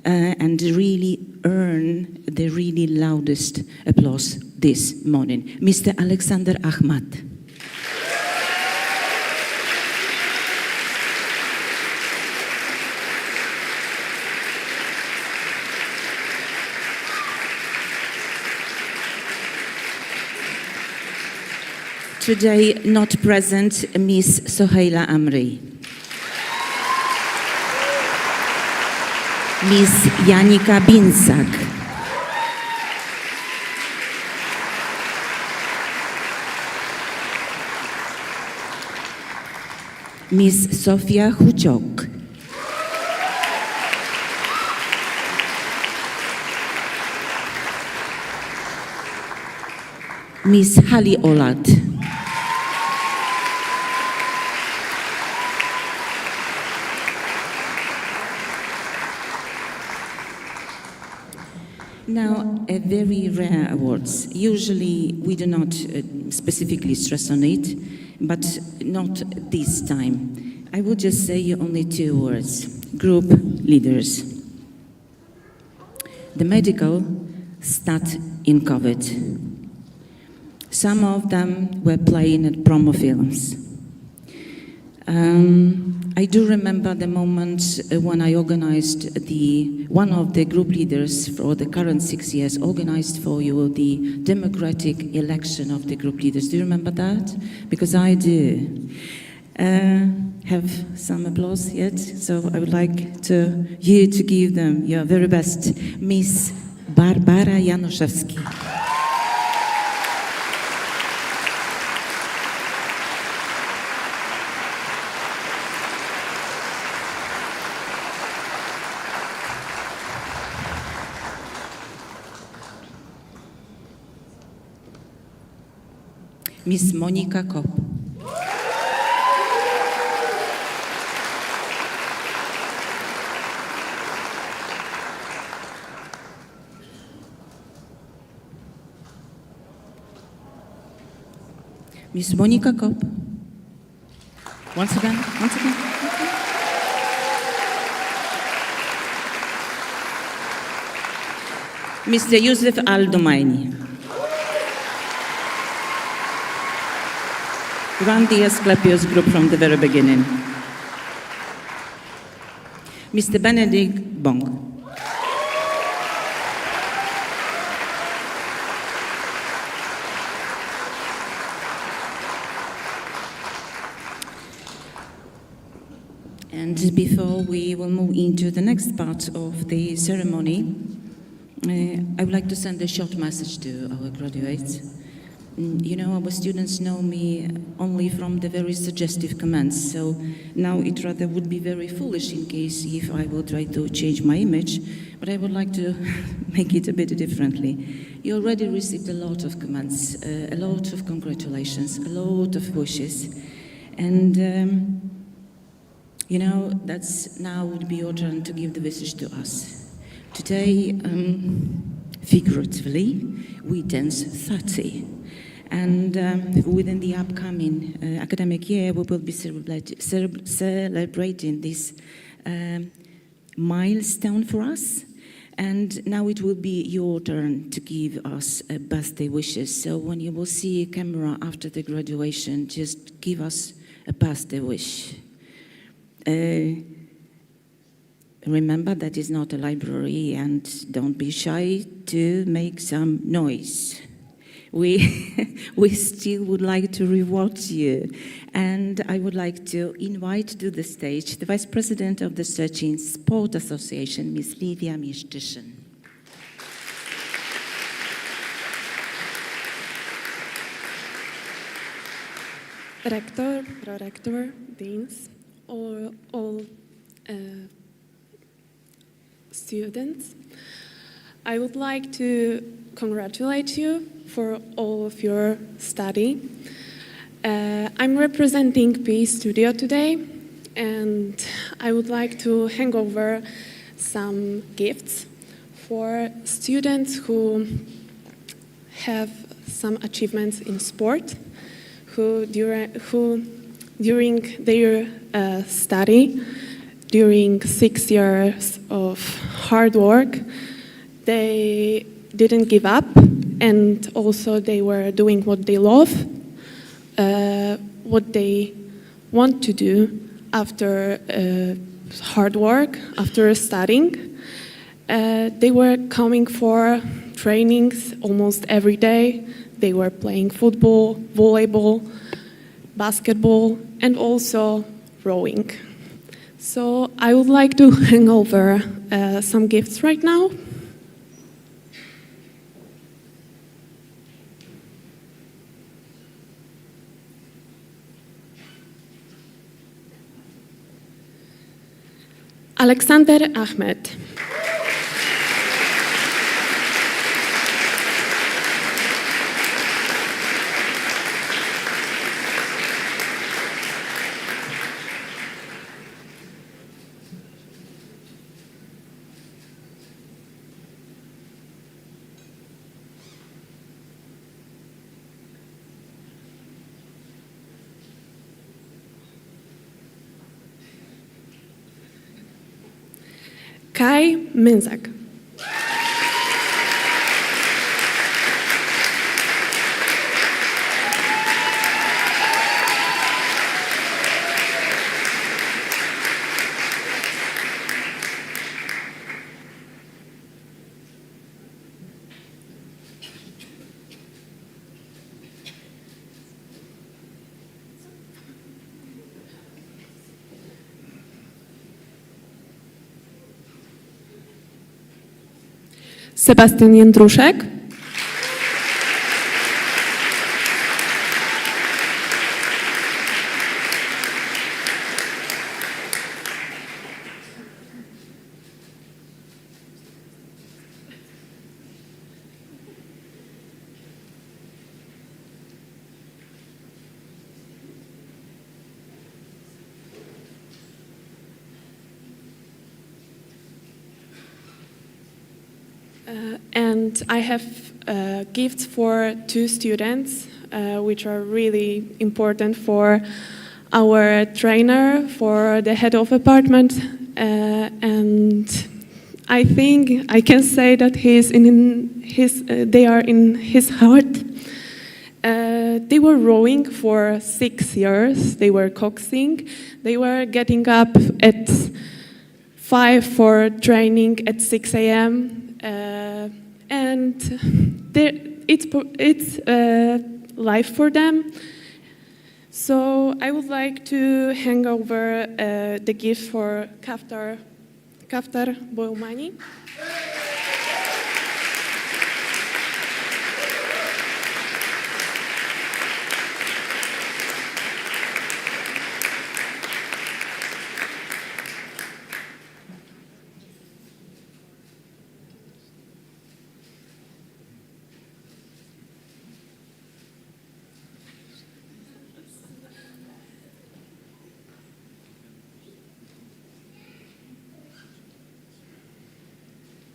and really earn the really loudest applause this morning. Mr. Alexander Ahmad. Today not present, Miss Soheila Amri. Miss Janika Binsak. Miss Sofia Huciok. Miss Hali Olat. Now, a very rare awards. Usually, we do not specifically stress on it, but not this time. I will just say only 2 words: group leaders. The medical start in COVID. Some of them were playing at promo films. I do remember the moment when I organized one of the group leaders for the current 6 years organized for you the democratic election of the group leaders. Do you remember that? Because I do. Have some applause yet? So I would like you to give them your very best. Miss Barbara Januszewski. Miss Monika Kopp. Miss Monika Kopp. Once again. Mr. Yusuf Al-Domaini. Ran the Asclepios group from the very beginning. Mr. Benedict Bong. And before we will move into the next part of the ceremony, I would like to send a short message to our graduates. You know, our students know me only from the very suggestive comments, so now it rather would be very foolish in case if I will try to change my image, but I would like to make it a bit differently. You already received a lot of comments, a lot of congratulations, a lot of wishes, and you know, that's now would be your turn to give the message to us. Today, figuratively, we dance 30. And within the upcoming academic year, we will be celebrating this milestone for us. And now it will be your turn to give us birthday wishes. So when you will see a camera after the graduation, just give us a birthday wish. Remember that is not a library, and don't be shy to make some noise. We still would like to reward you, and I would like to invite to the stage the Vice President of the Szczecin Sport Association, Ms. Livia Mieszczyszyn. Rector, prorector, deans, all students, I would like to congratulate you for all of your study. I'm representing PE Studio today, and I would like to hand over some gifts for students who have some achievements in sport, who during their study, during 6 years of hard work, they didn't give up, and also they were doing what they love, what they want to do after hard work, after studying. They were coming for trainings almost every day. They were playing football, volleyball, basketball, and also rowing. So I would like to hand over some gifts right now. Alexander Ahmed. Kai Minzak. Sebastian Jędruszek. And I have gifts for 2 students, which are really important for our trainer, for the head of department, and I think I can say that they are in his heart. They were rowing for 6 years. They were coxing. They were getting up at 5 for training at 6 a.m. And it's life for them. So I would like to hand over the gift for Kaftar Boumani.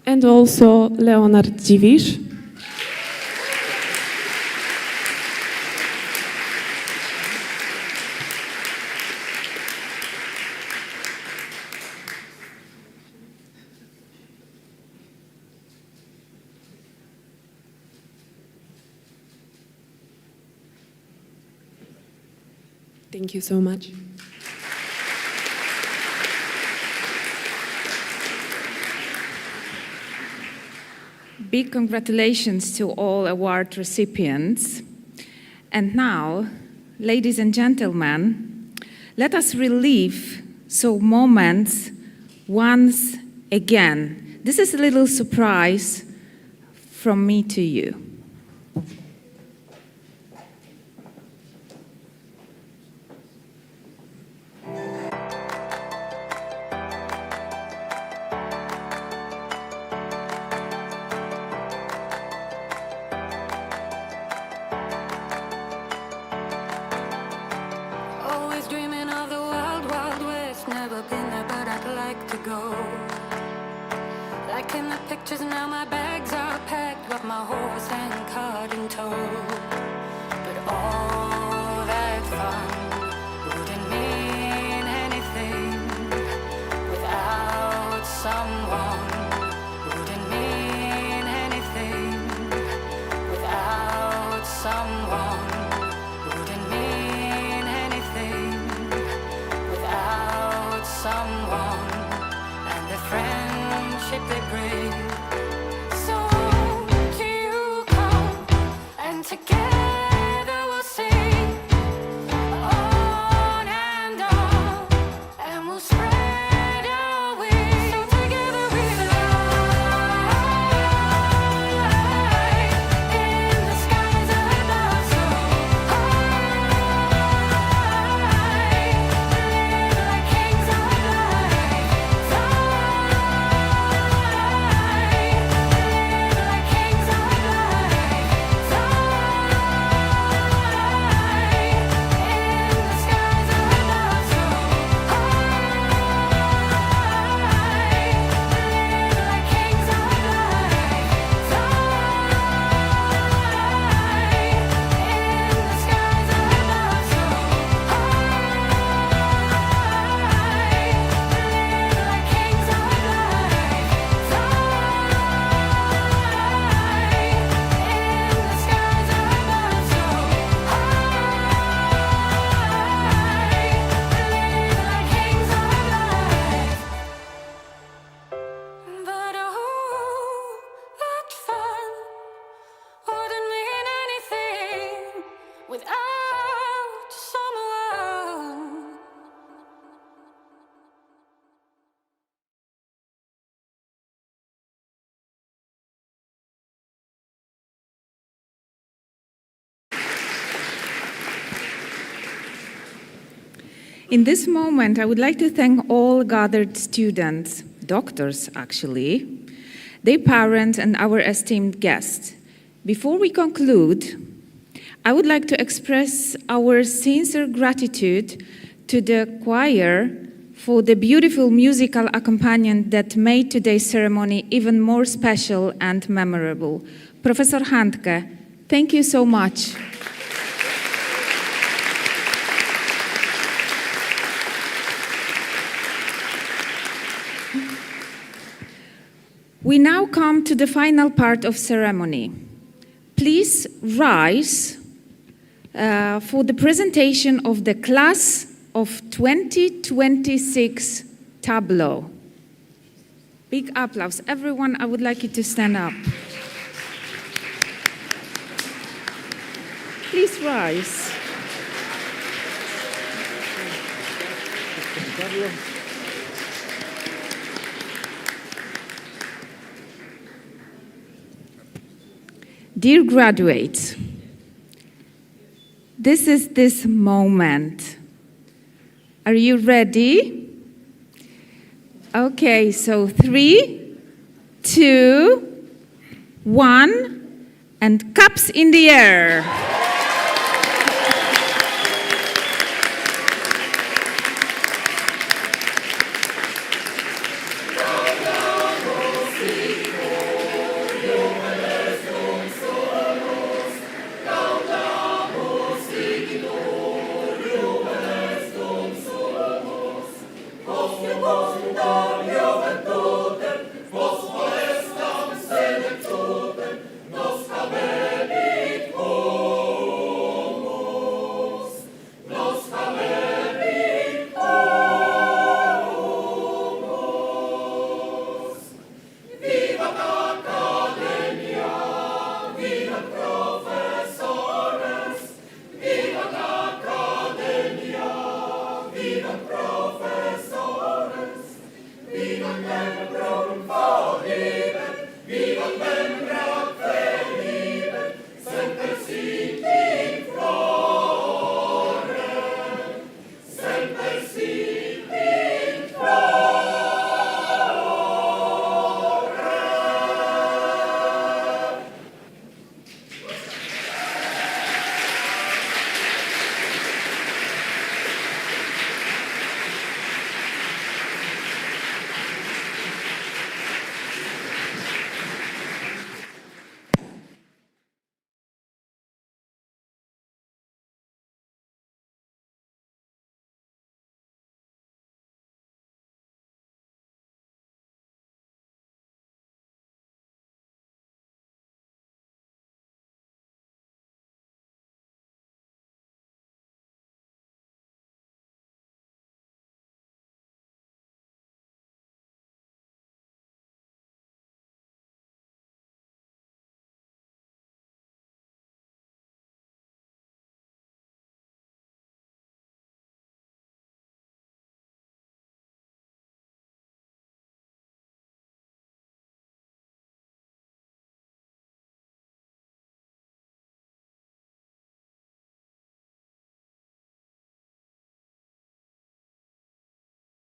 And also Leonard Dziwisz. Thank you so much. Big congratulations to all award recipients. And now, ladies and gentlemen, let us relive some moments once again. This is a little surprise from me to you. Always dreaming of the wild, wild west. Never been there, but I'd like to go. Like in the pictures, now my bags are packed, got my horse and cart in tow. But all that fun wouldn't mean anything without someone. Wouldn't mean anything without someone. Wouldn't mean anything without someone and the friendship they bring. So won't you come and together we'll sing on and on, and we'll spread our wings. So together we fly in the skies above, so high, live like kings of life, fly without someone. In this moment, I would like to thank all gathered students, doctors actually, their parents, and our esteemed guests. Before we conclude, I would like to express our sincere gratitude to the choir for the beautiful musical accompaniment that made today's ceremony even more special and memorable. Professor Handke, thank you so much. We now come to the final part of ceremony. Please rise for the presentation of the Class of 2026 tableau. Big applause. Everyone, I would like you to stand up. Please rise. Dear graduates, this is this moment. Are you ready? Okay, so 3, 2, 1, and cups in the air.